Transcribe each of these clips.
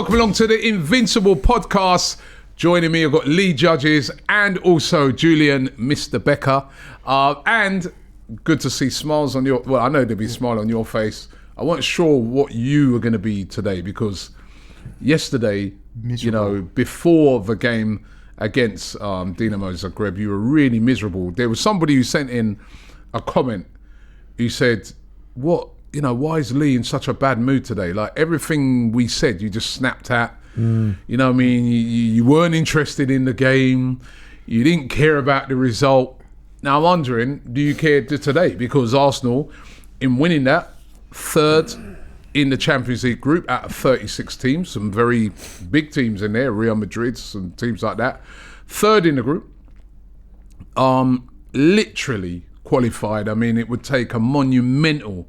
welcome along to the Invincible podcast. Joining me, I've got Lee Judges and also Julian, Mr. Becker. And good to see smiles on your... Well, I know there'll be a smile on your face. I wasn't sure what you were going to be today because yesterday, before the game against Dinamo Zagreb, you were really miserable. There was somebody who sent in a comment who said, why is Lee in such a bad mood today? Like everything we said, you just snapped at. You know what I mean? You weren't interested in the game. You didn't care about the result. Now I'm wondering, do you care today? Because Arsenal, in winning that, third in the Champions League group out of 36 teams, some very big teams in there, Real Madrid, some teams like that. Third in the group, literally qualified. I mean, it would take a monumental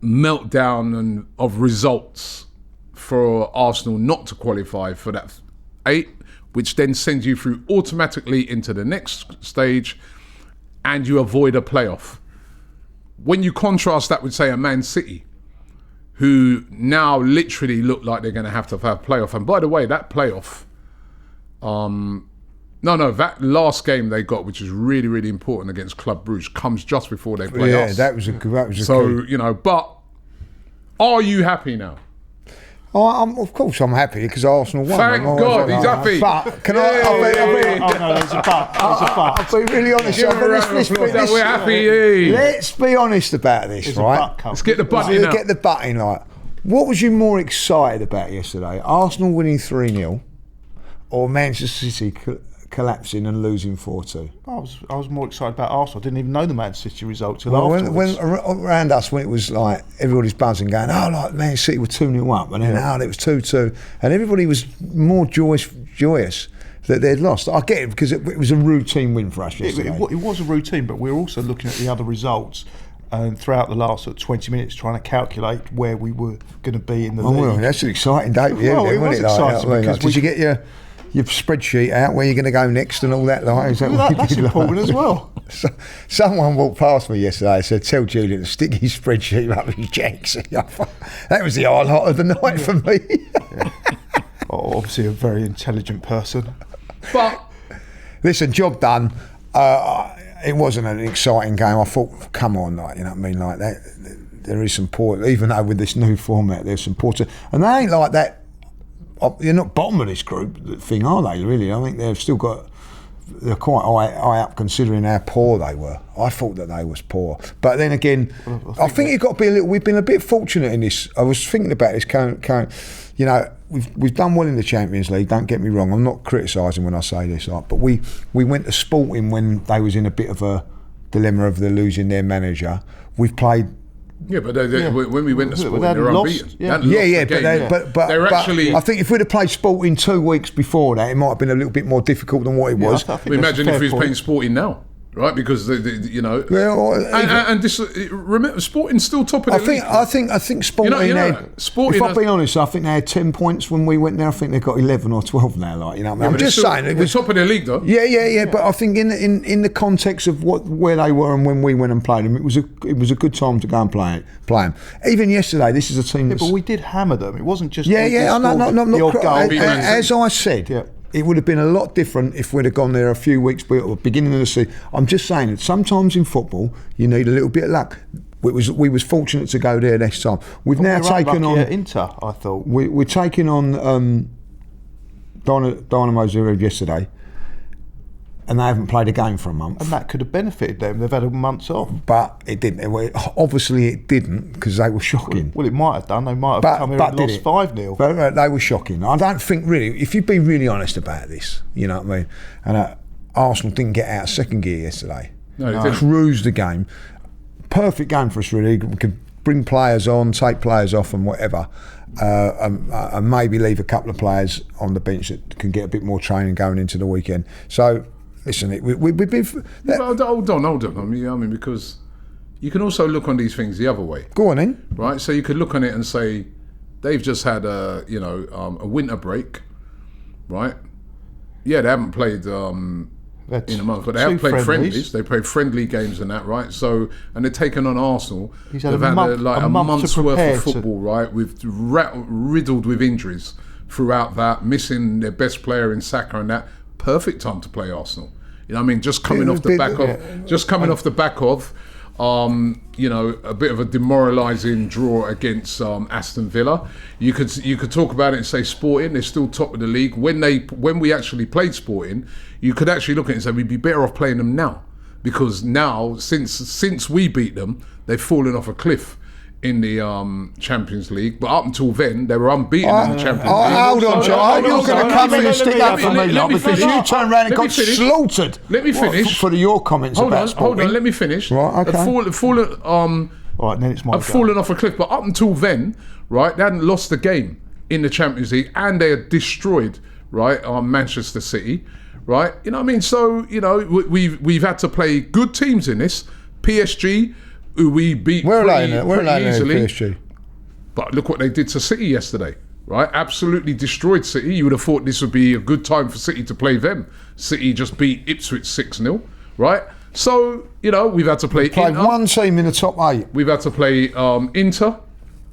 meltdown of results for Arsenal not to qualify for that 8, which then sends you through automatically into the next stage and you avoid a playoff. When you contrast that with, say, a Man City, who now literally look like they're going to have a playoff. And by the way, that playoff, that last game they got, which is really, really important against Club Brugge, comes just before they play us. Yeah, that was a so, key. But are you happy now? Of course I'm happy because Arsenal won. Thank God, he's happy. But can there's a but. I'll be really honest. We're happy. Let's be honest about this, right? Let's get the button out. Get the button right. What was you more excited about yesterday? Arsenal winning 3-0 or Manchester City collapsing and losing 4-2? I was more excited about Arsenal. I didn't even know the Man City result till afterwards. When around us, when it was like everybody's buzzing, going, like Man City were 2-0 up, and then it was 2-2, and everybody was more joyous that they'd lost. I get it because it was a routine win for us yesterday. It was a routine, but we were also looking at the other results. And throughout the last 20 minutes, trying to calculate where we were going to be in the league. Well, that's an exciting day. Well, it was exciting because did you get your spreadsheet out where you're going to go next and all that? That's important as well. So, someone walked past me yesterday and said, tell Julian to stick his spreadsheet up his jacks. That was the highlight of the night for me. Obviously a very intelligent person. But listen, job done. It wasn't an exciting game. I thought, come on, that. There is some poor, even though with this new format, there's some poor, and they ain't like that. You're not bottom of this group thing, are they? Really, I think they're quite high up considering how poor they were. I thought that they was poor, but then again, I think you've got to be we've been a bit fortunate in this. I was thinking about this current. We've done well in the Champions League. Don't get me wrong. I'm not criticising when I say this, but we went to Sporting when they was in a bit of a dilemma of losing their manager. We've played. Yeah, but when we went to Sporting, they were unbeaten. But they're actually. I think if we'd have played Sporting 2 weeks before that, it might have been a little bit more difficult than what it was. Imagine if we was playing Sporting now. Right, because remember, Sporting's still top of the league. I think Sporting. If I've been honest, I think they had 10 points when we went there. I think they've got 11 or 12 now. I'm just saying it was top of the league, though. Yeah. But I think in the context of where they were and when we went and played them, it was a good time to go and play them. Even yesterday, this is a team. But we did hammer them. It wasn't just No. As I said. Yeah. It would have been a lot different if we'd have gone there a few weeks at the beginning of the season. I'm just saying that sometimes in football you need a little bit of luck. We was fortunate to go there next time. We've now taken on Inter. I thought we're taking on Dynamo Zagreb yesterday, and they haven't played a game for a month. And that could have benefited them. They've had a month off. But it didn't. Obviously it didn't because they were shocking. Well, it might have done. They might have come here and lost 5-0. But they were shocking. I don't think really, if you'd be really honest about this, you know what I mean? And Arsenal didn't get out of second gear yesterday. No, they didn't. Cruised the game. Perfect game for us really. We could bring players on, take players off and whatever. And maybe leave a couple of players on the bench that can get a bit more training going into the weekend. So, listen, we've been... Hold on. I mean, because you can also look on these things the other way. Go on in. Right? So you could look on it and say, they've just had a winter break, right? Yeah, they haven't played in a month. But they have played friendlies. They played friendly games and that, right? So, and they're taking on Arsenal. He's had They've a had a month's worth of to- football, right? With riddled with injuries throughout that, missing their best player in Saka and that. Perfect time to play Arsenal. You know what I mean? Just coming off the back of, you know, a bit of a demoralising draw against Aston Villa. You could talk about it and say Sporting, they're still top of the league. When we actually played Sporting, you could actually look at it and say we'd be better off playing them now, because now since we beat them, they've fallen off a cliff in the Champions League. But up until then, they were unbeaten in the Champions League. Hold on, John. You're going to come in and stick up for me now, because you turned around and got slaughtered. Let me finish. For your comments about Sporting. Hold on, let me finish. Right, okay. Right, then it's my I've fallen off a cliff, but up until then, right, they hadn't lost a game in the Champions League, and they had destroyed, right, Manchester City, right. You know what I mean? So, you know, we've had to play good teams in this. PSG, who we beat pretty easily. PSG. But look what they did to City yesterday, right? Absolutely destroyed City. You would have thought this would be a good time for City to play them. City just beat Ipswich 6-0, right? So, you know, we've had to play Played Inter. one team in the top 8. We've had to play Inter.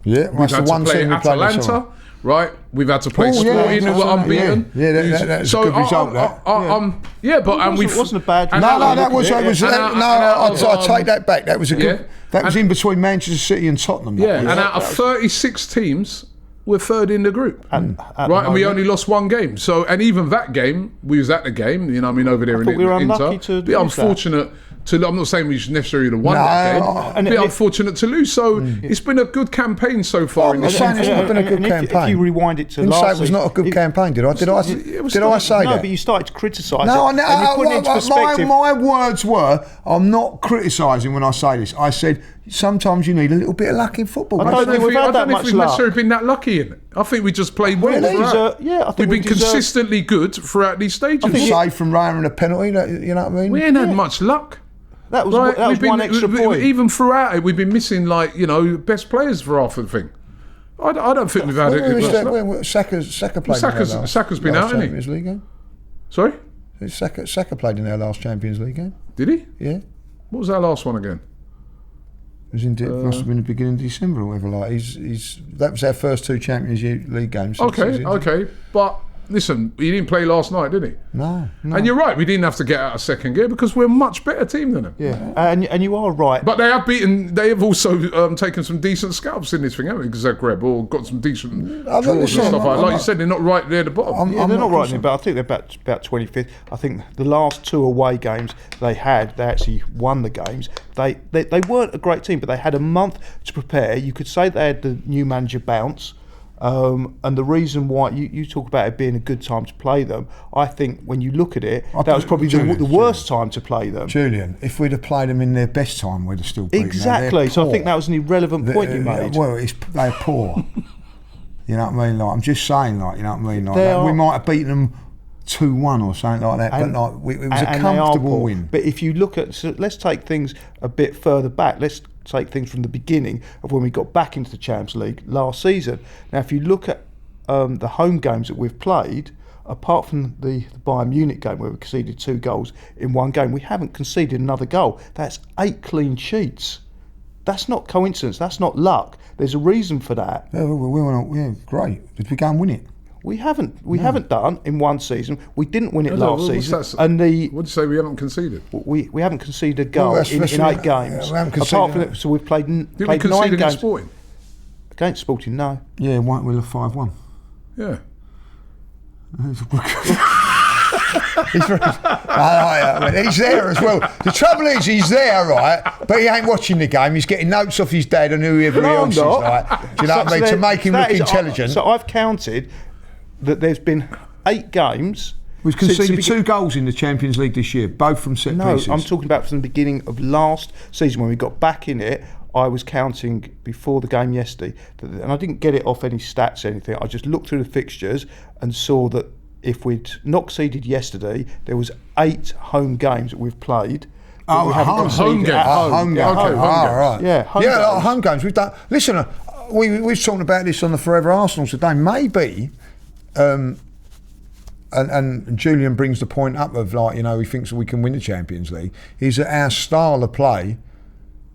Yeah, We've had to play Atalanta, right? We've had to play Sporting, who were unbeaten. Yeah, that's a good result, that. It wasn't a bad result. I take that back. That was a good. That was in between Manchester City and Tottenham. Yeah, and out of 36 teams, we're third in the group, right? And we only lost one game. So, and even that game, we was at the game. You know, what I mean, over there in we were unlucky Inter. to Be unfortunate. I'm not saying we should necessarily have won that game. Be unfortunate to lose. So it's been a good campaign so far. In It's not been a good campaign. If you rewind it to Didn't last say it was not a good campaign, did I? Did I say that? No, but you started to criticise No, it. And you put it into perspective. my words were, I'm not criticising when I say this. I said, sometimes you need a little bit of luck in football. I don't know if we've necessarily been that lucky in it. I think we just played well. I think we've been consistently good throughout these stages. Aside from Ryan and a penalty, you know what I mean? We ain't had much luck. That was one extra point. Even throughout it, we've been missing, like, you know, best players for half of the thing. I don't think we've had it. Saka played Saka's been out, hasn't he? League game. Sorry? Saka played in our last Champions League game. Did he? Yeah. What was our last one again? It was must have been the beginning of December or whatever. Like that was our first 2 Champions League games. Okay, but listen, he didn't play last night, did he? No. And you're right, we didn't have to get out of second gear because we're a much better team than them. Yeah, and you are right. But they have also taken some decent scalps in this thing, haven't they? Zagreb, or got some decent draws and stuff like you said, they're not right there at the bottom. They're not right there, but I think they're about 25th. I think the last 2 away games they actually won the games. They weren't a great team, but they had a month to prepare. You could say they had the new manager bounce. And the reason why you talk about it being a good time to play them, I think when you look at it, that was probably the worst time to play them. Julian, if we'd have played them in their best time, we'd have still beaten them. Exactly. So I think that was an irrelevant point you made. Well, they're poor. You know what I mean? Like, I'm just saying, like, you know what I mean? Like, we might have beaten them 2-1 or something like that, but like, it was a comfortable win. But if you look at, so let's take things a bit further back. Let's take things from the beginning of when we got back into the Champions League last season. Now, if you look at the home games that we've played, apart from the Bayern Munich game where we conceded 2 goals in one game, we haven't conceded another goal. That's 8 clean sheets. That's not coincidence. That's not luck. There's a reason for that. Yeah, great. Did we go and win it? We haven't done in one season. We didn't win it last season. And what do you say we haven't conceded? We haven't conceded a goal in 8 games. We haven't conceded. Apart from it, so we've played 9 games. Against Sporting? Against Sporting, no. Yeah, we'll have 5-1. Yeah. He's there as well. The trouble is, he's there, right? But he ain't watching the game. He's getting notes off his dad and whoever else is, right? Do you know what I mean? To make him look intelligent. So I've counted that there's been 8 games. We've conceded 2 goals in the Champions League this year, both from set pieces. No, I'm talking about from the beginning of last season when we got back in it. I was counting before the game yesterday, and I didn't get it off any stats or anything. I just looked through the fixtures and saw that if we'd not conceded yesterday, there was 8 home games that we've played. Home games. Right. Yeah, home games. We've done. Listen, we've talked about this on the Forever Arsenal today. Maybe and Julian brings the point up of like, you know, he thinks that we can win the Champions League, is that our style of play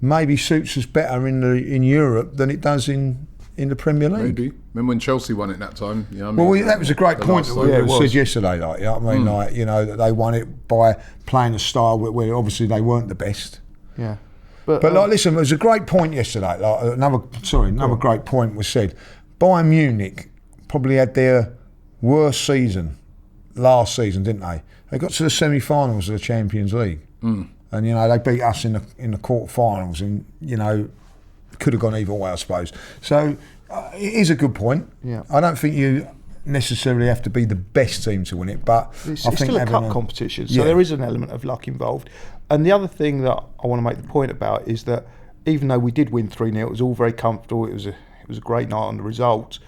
maybe suits us better in Europe than it does in the Premier League. Maybe. Remember when Chelsea won it that time? You know what I mean? Well, that was a great point that we said yesterday. Like, you know what I mean? Like, you know, that they won it by playing a style where obviously they weren't the best. Yeah. But like, listen, it was a great point yesterday. Like, another great point was said. Bayern Munich probably had their worst season last season, didn't they? They got to the semi-finals of the Champions League, and you know they beat us in the quarter-finals, and you know could have gone either way, I suppose. So it is a good point. Yeah. I don't think you necessarily have to be the best team to win it, but it's I think still a cup competition, so there is an element of luck involved. And the other thing that I want to make the point about is that even though we did win 3-0, it was all very comfortable. It was a great night on the results,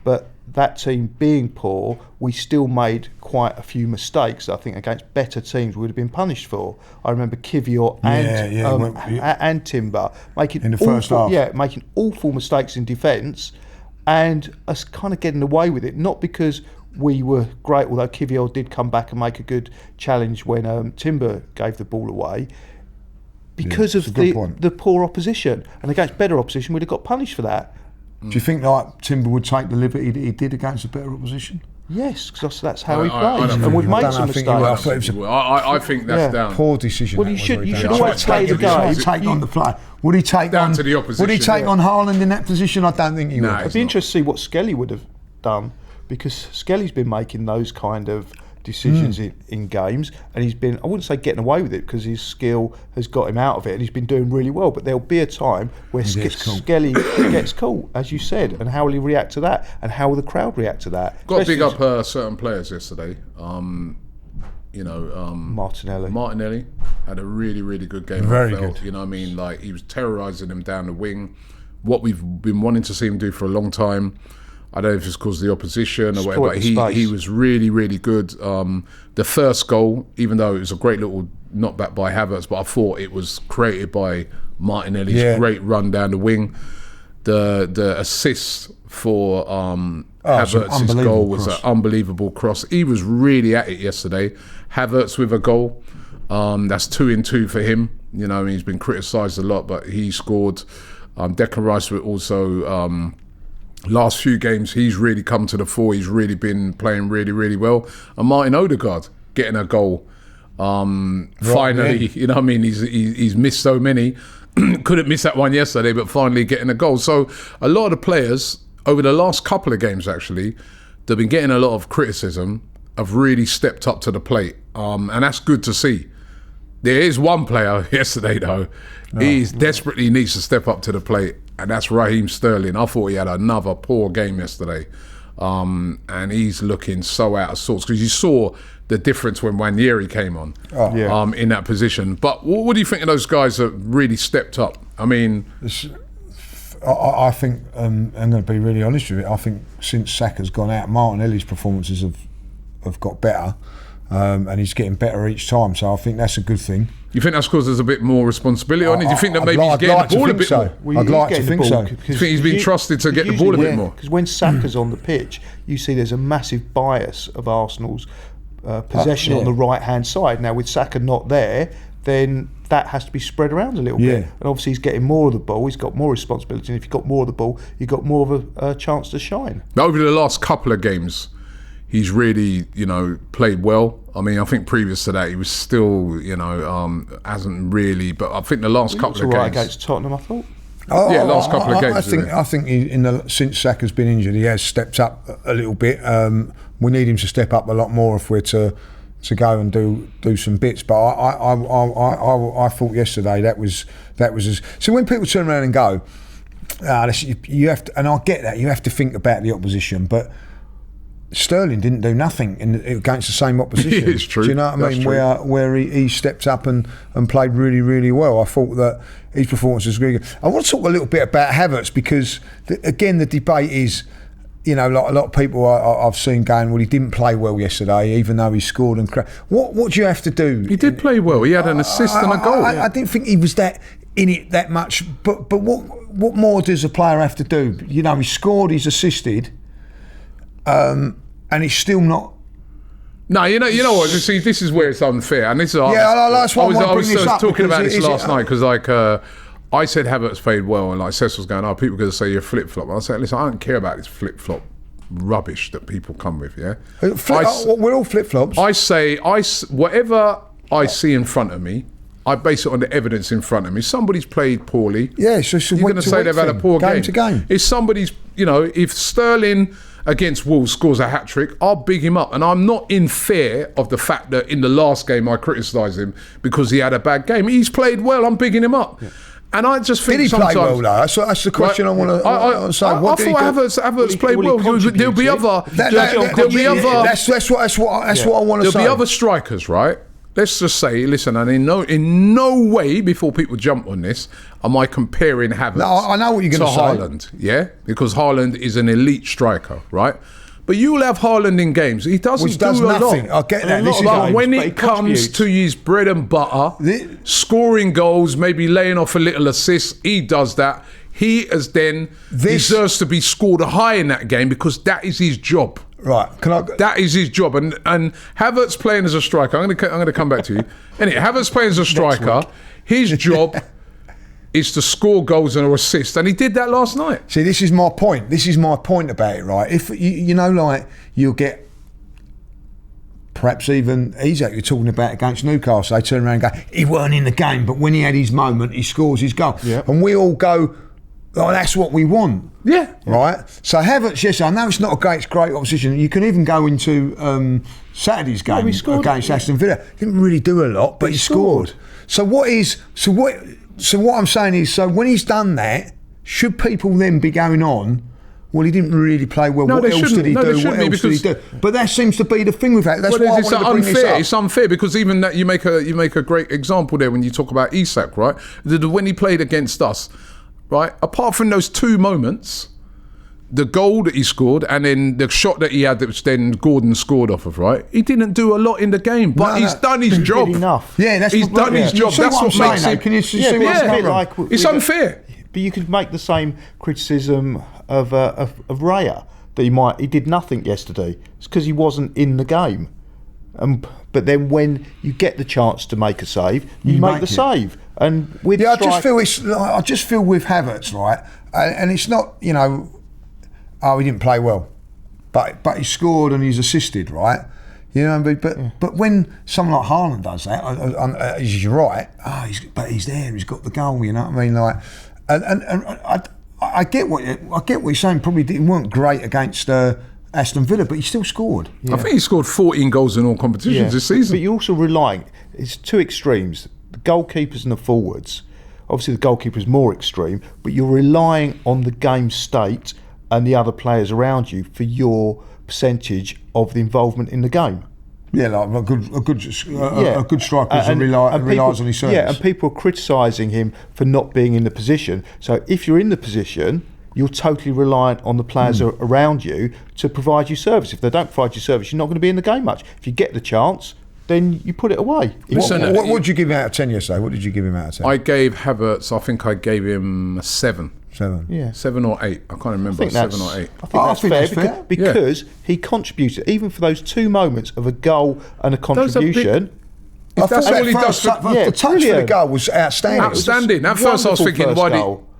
but that team being poor, we still made quite a few mistakes that I think against better teams would have been punished for. I remember Kivior and Timber making in the first half. Yeah, making awful mistakes in defence and us kind of getting away with it, not because we were great, although Kivior did come back and make a good challenge when Timber gave the ball away, because of the poor opposition. And against better opposition, we'd have got punished for that. Do you think like Timber would take the liberty that he did against a better opposition? Yes, because that's how he plays, and we've made some mistakes. I think that's down. Poor decision. Well, you should always play the game. Take on the play. Would he take down on to the opposition? Would he take on Haaland in that position? I don't think he would. It'd be interesting to see what Skelly would have done, because Skelly's been making those kind of decisions in games, and he's been, I wouldn't say getting away with it, because his skill has got him out of it and he's been doing really well, but there'll be a time where Skelly gets caught, as you said, and how will he react to that, and how will the crowd react to that? Got to big up certain players yesterday. Martinelli had a really, really good game. Very good. You know what I mean? Like, he was terrorising them down the wing, what we've been wanting to see him do for a long time. I don't know if it's because of the opposition or whatever, but he was really, really good. The first goal, even though it was a great little knockback by Havertz, but I thought it was created by Martinelli's great run down the wing. The assist for Havertz's goal was an unbelievable cross. He was really at it yesterday. Havertz with a goal. That's 2 in 2 for him. You know, I mean, he's been criticised a lot, but he scored. Declan Rice with also... last few games, he's really come to the fore. He's really been playing really, really well. And Martin Odegaard getting a goal. Finally, you know what I mean? He's missed so many. Couldn't miss that one yesterday, but finally getting a goal. So a lot of the players, over the last couple of games actually, they've been getting a lot of criticism, have really stepped up to the plate. And that's good to see. There is one player yesterday, though. He desperately needs to step up to the plate, and that's Raheem Sterling. I thought he had another poor game yesterday. And he's looking so out of sorts, because you saw the difference when Wanyeri came on in that position. But what do you think of those guys that really stepped up? I mean... I think, I'm going to be really honest with you, I think since Saka's gone out, Martinelli's performances have got better. And he's getting better each time, so I think that's a good thing. You think that's because there's a bit more responsibility on it? Do you think that maybe he's getting the ball a bit more? Well, I'd like to think so. Do you think he's been trusted to get the ball a bit more? Because when Saka's on the pitch, you see there's a massive bias of Arsenal's possession on the right-hand side. Now, with Saka not there, then that has to be spread around a little bit. And obviously he's getting more of the ball, he's got more responsibility, and if you've got more of the ball, you've got more of a chance to shine. Now, over the last couple of games, he's really, played well. I mean, I think previous to that, he was still, hasn't really. But I think the last couple of games against Tottenham, I thought. Last couple of games. I think since Saka's been injured, he has stepped up a little bit. We need him to step up a lot more if we're to go and do some bits. But I thought yesterday that was so when people turn around and go, you have to, and I get that, you have to think about the opposition, but Sterling didn't do nothing against the same opposition. It's true. Do you know what I mean? Where he stepped up and played really, really well. I thought that his performance was really good. I want to talk a little bit about Havertz, because again the debate is, like a lot of people I've seen going, well, he didn't play well yesterday, even though he scored and what do you have to do? He did play well. He had an assist and a goal. I didn't think he was in it that much. But what more does a player have to do? He scored, he's assisted. And he's still not No, you know what? See, this is where it's unfair, and this is that's why I was talking about this last night because I said Havertz played well, and like Cecil was going, people are going to say you're flip flop. I said, listen, I don't care about this flip flop rubbish that people come with. Yeah, we're all flip flops. I say whatever I see in front of me, I base it on the evidence in front of me. Somebody's played poorly. Yeah, so you're going to say they've had a poor game. To game. If somebody's, if Sterling against Wolves scores a hat-trick, I'll big him up. And I'm not in fear of the fact that in the last game I criticised him because he had a bad game. He's played well, I'm bigging him up. Yeah. And I just think did he sometimes... play well, though? That's the question I want to say. I thought Havertz played well. There'll be other... That's what I want to say. There'll be other strikers, right? Let's just say, listen, and in no way, before people jump on this, am I comparing Havertz I know what you're going to say. Haaland, yeah? Because Haaland is an elite striker, right? But you'll have Haaland in games. He does nothing. I get that. But when it comes to his bread and butter, scoring goals, maybe laying off a little assist, he does that. He has then deserves to be scored high in that game because that is his job. Right, that is his job, and Havertz playing as a striker. I'm going to come back to you. Anyway, Havertz playing as a striker. His job is to score goals and assists, and he did that last night. See, this is my point. This is my point about it, right? If you'll get perhaps even Isak, you're talking about against Newcastle. They turn around and go, he weren't in the game, but when he had his moment, he scores his goal, and we all go, oh, that's what we want. Yeah. Right? So Havertz, yes, I know it's not great opposition. You can even go into Saturday's game against Aston Villa. He didn't really do a lot, but he scored. So what I'm saying is, so when he's done that, should people then be going on, well, he didn't really play well. No, what else did he do? What else did he do? But that seems to be the thing with that. That's why I wanted to bring this up. It's unfair because even that you make a great example there when you talk about Isak, right? When he played against us, right? Apart from those two moments, the goal that he scored and then the shot that he had that which then Gordon scored off of, right? He didn't do a lot in the game, but he's done his job. Enough. Yeah, he's done his job. That's what makes it. Can you see what's going on? It's unfair. But you could make the same criticism of Raya that he did nothing yesterday. It's because he wasn't in the game. But then when you get the chance to make a save, you make the save. And with I just feel with Havertz, right? And it's not, he didn't play well, but he scored and he's assisted, right? You know, but when someone like Haaland does that, you're right. But he's there. He's got the goal. You know what I mean? Like, and I get what you're saying. Probably he weren't great against Aston Villa, but he still scored. Yeah. I think he scored 14 goals in all competitions this season. But you're also relying. It's two extremes: the goalkeepers and the forwards. Obviously, the goalkeeper is more extreme, but you're relying on the game state and the other players around you for your percentage of the involvement in the game. Yeah, like a good striker relies on his service. Yeah, and people are criticising him for not being in the position. So if you're in the position, you're totally reliant on the players around you to provide you service. If they don't provide you service, you're not going to be in the game much. If you get the chance, then you put it away. What would you give him out of 10 yesterday? What did you give him out of 10? I gave Havertz, I think I gave him a 7. 7 or 8. I can't remember. 7 or 8. I think that's fair because he contributed, even for those two moments of a goal and a contribution. I thought the touch for the goal was outstanding. At first I was thinking,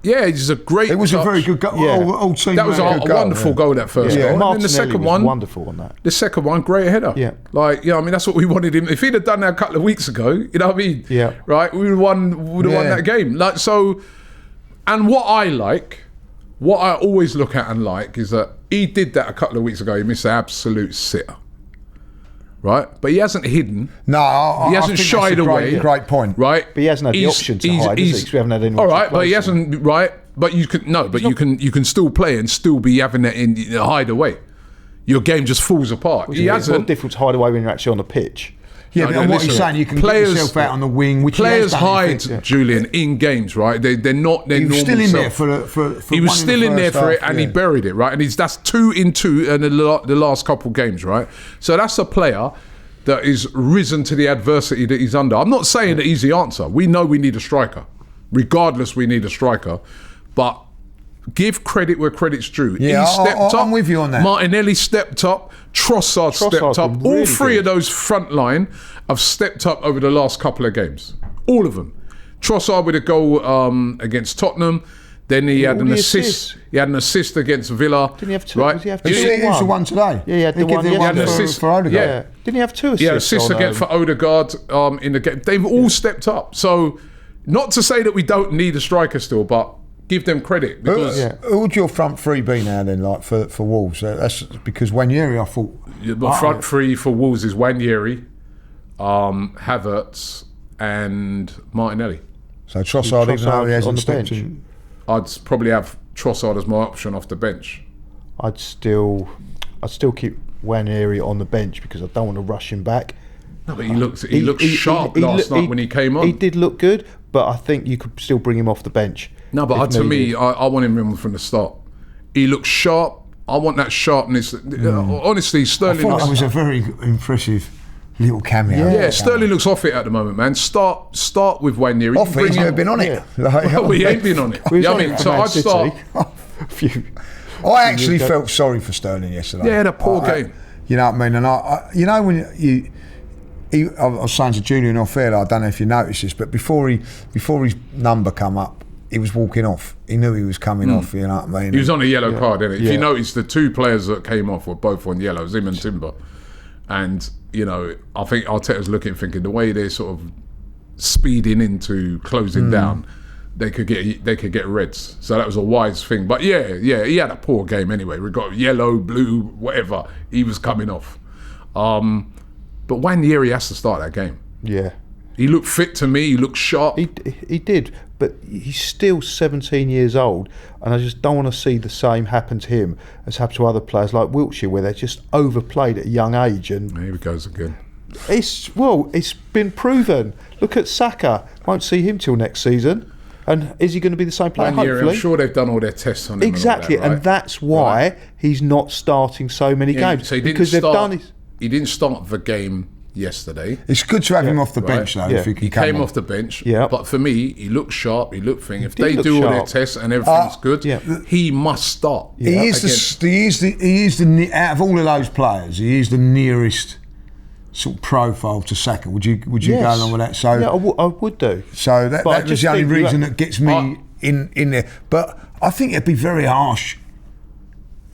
he's a great. It was touch. A very good goal. All team. That was a wonderful goal. That first goal. And then the second one, wonderful on that. The second one, great header. Yeah, that's what we wanted him. If he'd have done that a couple of weeks ago, you know what I mean? Yeah. Right, we would have won that game. Like so. And what I always look at and like is that he did that a couple of weeks ago. He missed an absolute sitter, right? But he hasn't hidden. No, he hasn't shied away. Great point, right? But he hasn't had the option to hide. Because we haven't had any. All right, but he hasn't. Right, but you can you can still play and still be having that in hide away. Your game just falls apart. He hasn't. It's difficult to hide away when you're actually on the pitch. Yeah, but what he's saying, you can get yourself out on the wing. Which players hide, Julian, in games, right? They're not their normal self. He was still in there for he was still in there for it, and he buried it, right? And that's 2 in 2 in the last couple of games, right? So that's a player that is risen to the adversity that he's under. I'm not saying that he's the answer. We know we need a striker. Regardless, we need a striker. But give credit where credit's due. Yeah, He stepped up. I'm with you on that. Martinelli stepped up. Trossard stepped up. been All really three good. of those front line have stepped up over the last couple of games. All of them. Trossard with a goal against Tottenham. Then he had all an the assist. assists. He had an assist against Villa. Didn't he have two? Right? Was he have He two? was the one today. Yeah, he had the gave one the yesterday. for Odegaard. Yeah. Didn't he have two assists? Yeah, assist on, again for Odegaard in the game. They've all stepped up. So, not to say that we don't need a striker still, but give them credit because Who would your front three be now then, like for Wolves? That's because Wanyeri, I thought. the front three for Wolves is Wanyeri, Havertz, and Martinelli. So Trossard, even though he on hasn't the stepped bench. in. I'd probably have Trossard as my option off the bench. I'd still keep Wanyeri on the bench because I don't want to rush him back. No, but he looked sharp last night when he came on. He did look good, but I think you could still bring him off the bench. No, but if to me, needed. I want him in from the start. He looks sharp. I want that sharpness. Honestly, I Sterling. thought that was a very impressive little cameo. Yeah, Sterling looks off it at the moment, man. Start with Wanyeri. Off it, he's never been on it. Well, he ain't been on it. We was Yeah, I on mean, it for so Man I'd City. start. A few. I actually felt sorry for Sterling yesterday. Yeah, a poor game. You know what I mean? And when I was saying to Julian off air, I don't know if you noticed this, but before his number come up, he was walking off. He knew he was coming off. You know what I mean? He was on a yellow card, didn't he? If Yeah. you notice, the two players that came off were both on yellows, him and Timber. And, I think Arteta's looking, thinking the way they're sort of speeding into closing down, they could get reds. So that was a wise thing. But yeah, he had a poor game anyway. We got yellow, blue, whatever. He was coming off. But Wanyeri has to start that game. Yeah. He looked fit to me. He looked sharp. He did, but he's still 17 years old, and I just don't want to see the same happen to him as happened to other players like Wiltshire, where they're just overplayed at a young age. And Here he goes again. it's been proven. Look at Saka. Won't see him till next season. And is he going to be the same player? Wanyeri, Hopefully. I'm sure they've done all their tests on him. Exactly, and all that, right? and that's why he's not starting so many games So he didn't because they've start. done it. He didn't start the game yesterday. It's good to have him off the bench though. Yeah. If he He can came come off the bench. Yeah. But for me, he looked sharp. He looked thing. If did they look do all their sharp. tests and everything's good, yeah. he must start. He is the out of all of those players, he is the nearest sort of profile to Saka. Would you go Yes. along with that? So Yeah, I would do. So that But I was just the only think you reason have- that gets me in there. But I think it'd be very harsh,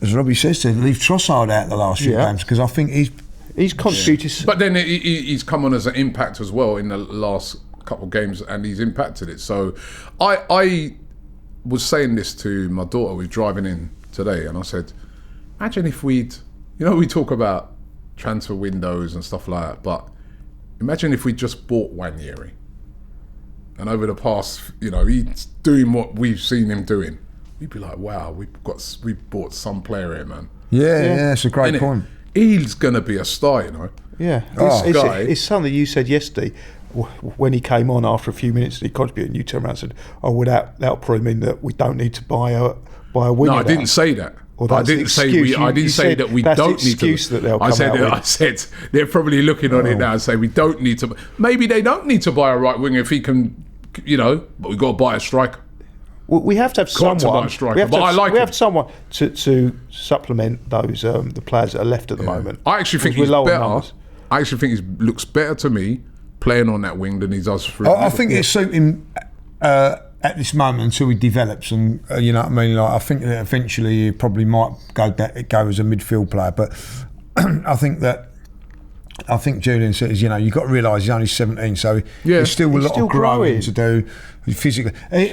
as Robbie says, to leave Trossard out the last few Yeah. games because I think He's contributed. But then he's come on as an impact as well in the last couple of games, and he's impacted it. So I was saying this to my daughter. We were driving in today, and I said, imagine if we talk about transfer windows and stuff like that, but imagine if we just bought Wanyeri, and over the past, he's doing what we've seen him doing. We'd be like, wow, we bought some player here, man. yeah, it's a great Innit? point. He's gonna be a star, Yeah, This guy- it's something you said yesterday when he came on after a few minutes and he contributed. And you turned around and said, "Oh, well, that'll probably mean that we don't need to buy a winger." No, I didn't say that. Well, I that's the didn't say excuse. I didn't You say said that we that's the don't need to. excuse that they'll I come said out with. I said they're probably looking on it now and say we don't need to. Maybe they don't need to buy a right winger if he can, but we've got to buy a striker. Well, we have to have Got to someone. buy a striker, we have but to I have, like we him. have someone to supplement those the players that are left at the moment. I actually think Because he's we're low on better. numbers. I actually think he looks better to me playing on that wing than he does through. I think it suit him at this moment until he develops, and you know what I mean. Like I think that eventually he probably might go as a midfield player, but I think Julian says, you've got to realise he's only 17, so there's still a He's lot still of growing growing. to do physically. was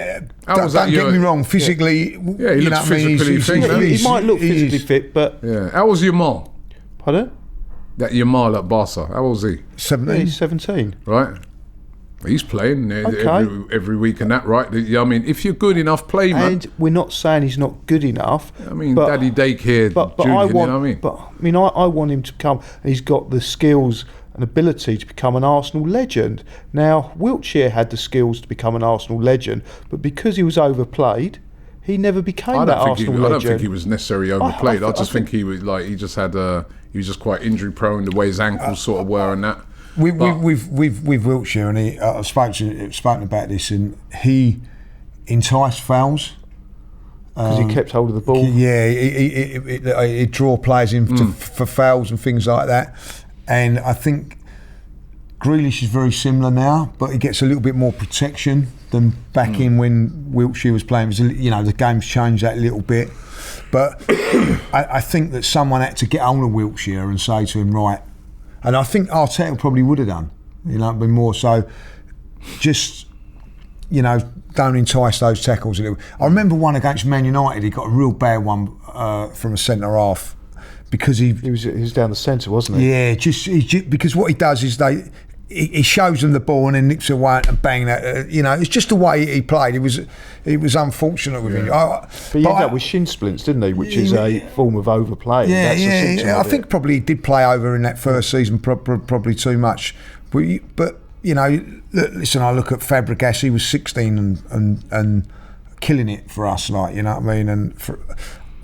Don't that get me wrong, physically, he you know looks what I mean? physically fit, He might look physically fit, but yeah. How was Yamal? pardon? That Yamal at Barca. How old was he? 17. He's 17. Right. He's playing Okay. every week and that, right? I mean, if you're good enough, play, man. And we're not saying he's not good enough. I mean, but, Daddy Daycare, But Julian, I want. you know what I mean? But I mean, I want him to become. And he's got the skills and ability to become an Arsenal legend. Now, Wiltshire had the skills to become an Arsenal legend, but because he was overplayed, he never became I that don't Arsenal think legend. he was necessarily overplayed. I just think think he was like he was just quite injury prone. The way his ankles sort of were and that. With Wiltshire, and I've spoken about this, and he enticed fouls. Because he kept hold of the ball. Yeah, he'd draw players in for fouls and things like that. And I think Grealish is very similar now, but he gets a little bit more protection than back in when Wiltshire was playing. The game's changed that a little bit. But I think that someone had to get on to Wiltshire and say to him, right, and I think Arteta probably would have done, been more so, just, don't entice those tackles a little. I remember one against Man United, he got a real bad one from a centre-half because he was down the centre, wasn't he? Yeah, because what he does is he shows them the ball and then nips away and bang that. It's just the way he played. It was unfortunate with him. But he ended up with shin splints, didn't he? Which is a form of overplay. Yeah. I think probably he did play over in that first season, probably too much. But listen, I look at Fabregas. He was 16 and killing it for us, like, you know what I mean. And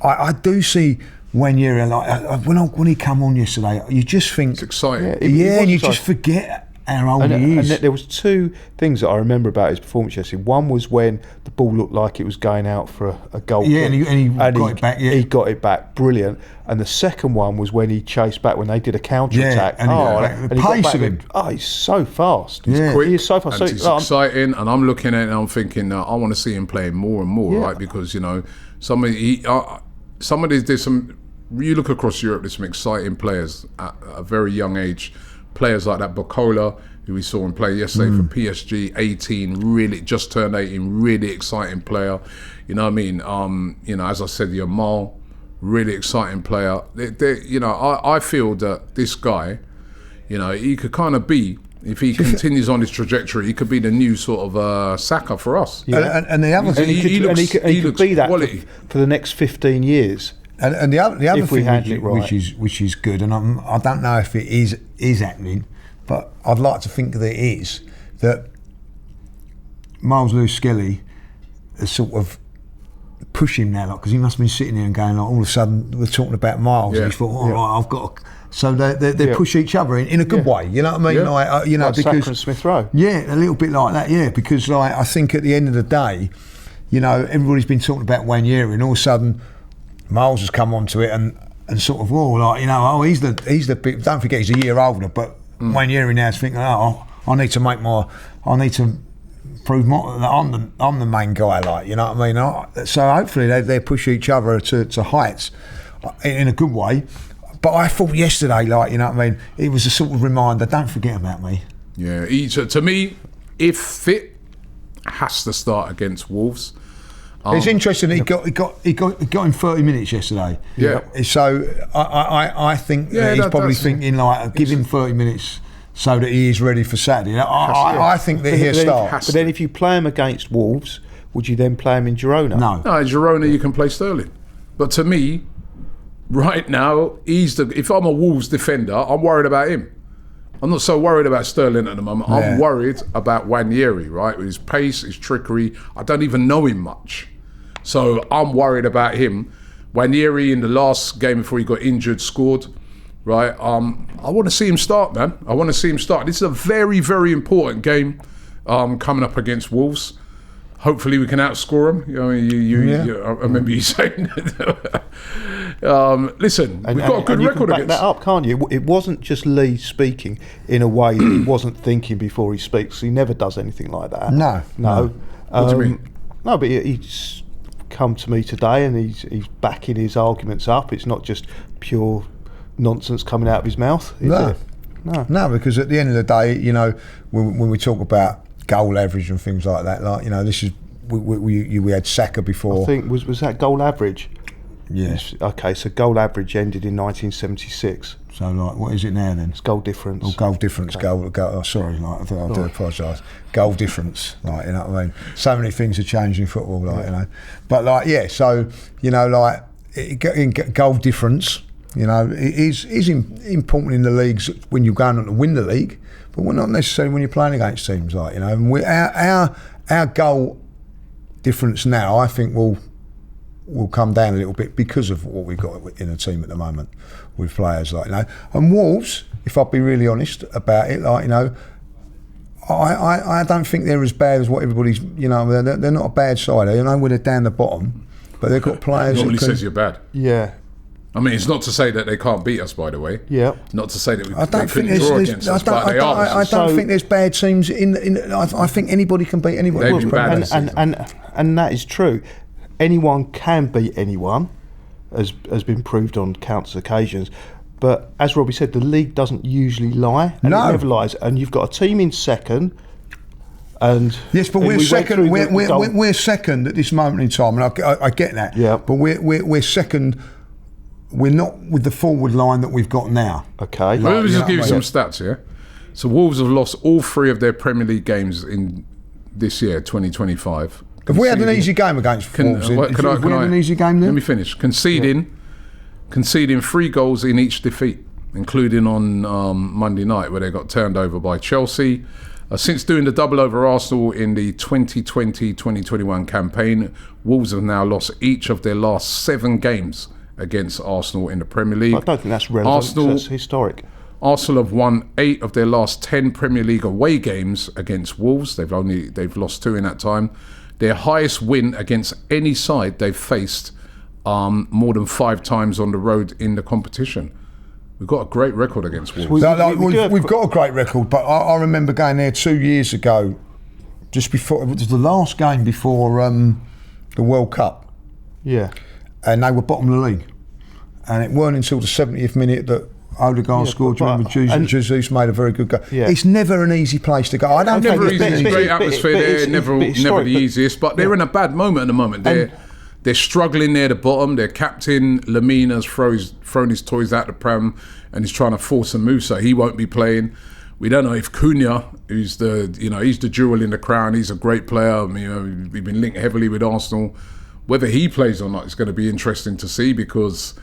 I do see Wanyeri, like when he come on yesterday, you just think it's exciting. And you just forget how old he is. And there was two things that I remember about his performance yesterday. One was when the ball looked like it was going out for a goal. Yeah, and he got it back. Yeah, he got it back, brilliant. And the second one was when he chased back when they did a counter attack. And the pace of him. He's so fast. He's quick. He is so fast. And it's exciting. And I'm looking at it and I'm thinking, I want to see him playing more and more, right? Because some of these, there's some. You look across Europe, there's some exciting players at a very young age. Players like that Bacola, who we saw him play yesterday for PSG, 18, really just turned 18, really exciting player. You know what I mean? As I said, Yamal, really exciting player. I feel that this guy, he could kind of be, if he continues on his trajectory, he could be the new sort of Saka for us. Yeah. And the other thing, he could be that for the next 15 years. And the other thing which is good, and I don't know if it is happening, but I'd like to think that it is, that Miles Lewis-Skelly is sort of pushing now, because he must have been sitting there and going, all of a sudden we're talking about Miles, and he thought, right, I've got to. So they push each other in a good way, you know what I mean? Yeah. Because Saka and Smith Rowe. Yeah, a little bit like that, because I think at the end of the day, everybody's been talking about Wanyeri, and all of a sudden Miles has come onto it and sort of, he's the big. Don't forget, he's a year older, but Wanyeri now is thinking, I need to prove more that I'm the main guy, like, you know what I mean. So hopefully they push each other to heights in a good way. But I thought yesterday, like, you know what I mean, it was a sort of reminder. Don't forget about me. Yeah, to me, if fit, has to start against Wolves. It's interesting. He got in 30 minutes yesterday. Yeah. So I think that he's probably thinking, like, give him 30 minutes so that he is ready for Saturday. I think that he'll start. But then if you play him against Wolves, would you then play him in Girona? No, in Girona you can play Sterling. But to me, right now, if I'm a Wolves defender, I'm worried about him. I'm not so worried about Sterling at the moment. Yeah. I'm worried about Wanyeri, right? With his pace, his trickery. I don't even know him much. So I'm worried about him. Wanyeri in the last game before he got injured scored, right? I want to see him start, man. I want to see him start. This is a very, very important game coming up against Wolves. Hopefully we can outscore them. I remember you saying that. Listen, we've got a good record against. You can back that up, can't you? It wasn't just Lee speaking in a way that he wasn't thinking before he speaks. He never does anything like that. No. What do you mean? No, but he's come to me today and he's backing his arguments up. It's not just pure nonsense coming out of his mouth, is it? No, because at the end of the day, when we talk about goal average and things like that, like, this is we had Saka before. I think was that goal average? Yes. Okay, so goal average ended in 1976. So, like, what is it now then? It's goal difference. Oh, goal difference. Okay. Goal. Sorry, like, I do apologise. Goal difference, like, you know what I mean. So many things are changing in football, like, But like, so goal difference, is important in the leagues when you're going on to win the league, but we're not necessarily when you're playing against teams, like, And our goal difference now, I think, will come down a little bit because of what we've got in the team at the moment with players, like, And Wolves, if I'll be really honest about it, like, I don't think they're as bad as what everybody's, they're not a bad side. When they're down the bottom, but they've got players. Normally that can, says you're bad. Yeah. I mean, it's not to say that they can't beat us, by the way. Yeah. Not to say that they I couldn't draw against us, but they are. I don't think there's bad teams I think anybody can beat anybody. They've been bad this season. And that is true. Anyone can beat anyone, has been proved on countless occasions. But as Robbie said, the league doesn't usually lie, and it never lies. And you've got a team in second. And yes, but we're second. We're second at this moment in time, and I get that. Yeah. But we're second. We're not with the forward line that we've got now. Okay. Let me just give you some stats here. So Wolves have lost all 3 of their Premier League games in this year, 2025. Have we had an easy game against Wolves? Have we had an easy game there? Let me finish. Conceding 3 goals in each defeat, including on Monday night where they got turned over by Chelsea. Since doing the double over Arsenal in the 2020-2021 campaign, Wolves have now lost each of their last 7 games against Arsenal in the Premier League. I don't think that's relevant. That's historic. Arsenal have won 8 of their last 10 Premier League away games against Wolves. They've lost 2 in that time. Their highest win against any side they've faced more than 5 times on the road in the competition. We've got a great record against Wolves. We've got a great record, but I remember going there 2 years ago, just before, it was the last game before the World Cup. Yeah. And they were bottom of the league. And it weren't until the 70th minute that Odegaard scored. Jesus made a very good goal. Yeah. It's never an easy place to go. I don't think it's great atmosphere there, never the easiest, but they're in a bad moment at the moment. They're struggling near the bottom. Their captain, Lemina's thrown his toys out the pram and he's trying to force a move, so he won't be playing. We don't know if Cunha, he's the jewel in the crown, he's a great player. We've been linked heavily with Arsenal. Whether he plays or not is going to be interesting to see because,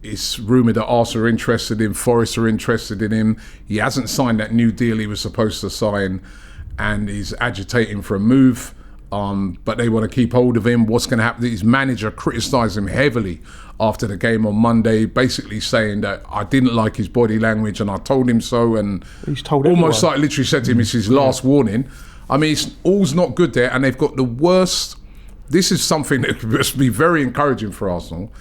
it's rumoured that Arsenal are interested in, Forest are interested in him. He hasn't signed that new deal he was supposed to sign and he's agitating for a move. But they want to keep hold of him. What's going to happen? His manager criticised him heavily after the game on Monday, basically saying that I didn't like his body language and I told him so. And he's told almost everyone. like literally said to him, it's his last warning. I mean, all's not good there, and they've got the worst. This is something that must be very encouraging for Arsenal.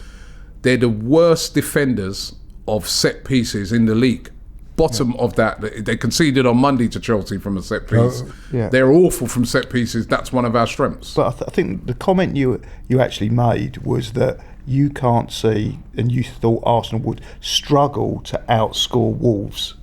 They're the worst defenders of set pieces in the league. Bottom of that, they conceded on Monday to Chelsea from a set piece. They're awful from set pieces. That's one of our strengths. But I think the comment you actually made was that you can't see, and you thought Arsenal would struggle to outscore Wolves.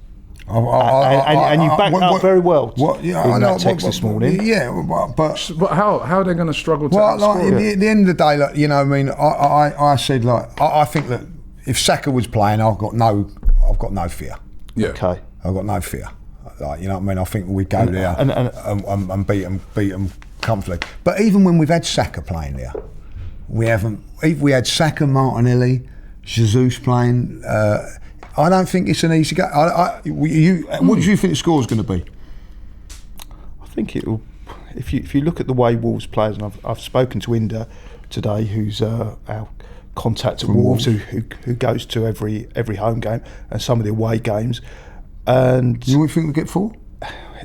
And you backed up very well in that text this morning. Yeah, but how are they going to struggle to outscore? At the end of the day, I said, I think that if Saka was playing, I've got no fear. Yeah. Okay. I've got no fear. I think we'd go there and beat them comfortably. But even when we've had Saka playing there, we haven't. If we had Saka, Martinelli, Jesus playing, I don't think it's an easy game. What do you think the score's going to be? I think it will. If you look at the way Wolves plays, and I've spoken to Inda today, who's our contact at Wolves, who goes to every home game and some of the away games. And you think we'll get 4?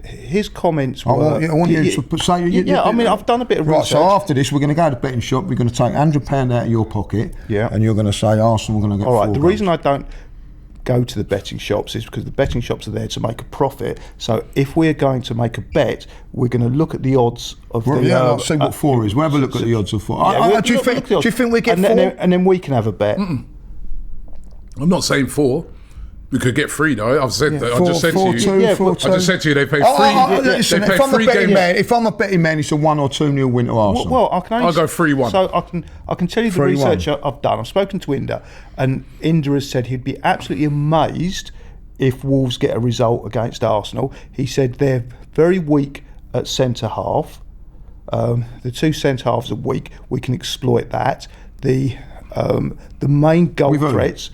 His comments were... I want you to say... I've done a bit of research. Right, so after this, we're going to go to the betting shop, we're going to take £100 out of your pocket, and you're going to say Arsenal are going to get 4 All right, the reason I don't go to the betting shops is because the betting shops are there to make a profit. So if we're going to make a bet, we're going to look at the odds of let's see what 4 is. We'll have a look at the odds of 4. Do you think we get 4? And then we can have a bet. I'm not saying 4. We could get 3 though. I've said that. I just said to you they pay 3. Listen, if I'm a betting man, it's a 1 or 2-0 win to Arsenal. Well, I'll go 3-1. So I can tell you the research I've done. I've spoken to Inda, and Inda has said he'd be absolutely amazed if Wolves get a result against Arsenal. He said they're very weak at centre half. The 2 centre halves are weak. We can exploit that. The main goal threats.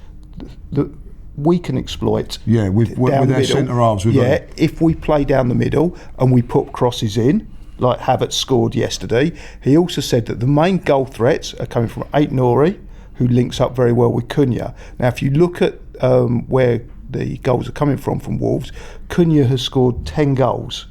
We can exploit with their centre halves. If we play down the middle and we put crosses in, like Havertz scored yesterday. He also said that the main goal threats are coming from Ait-Nouri, who links up very well with Cunha. Now, if you look at where the goals are coming from Wolves, Cunha has scored 10 goals.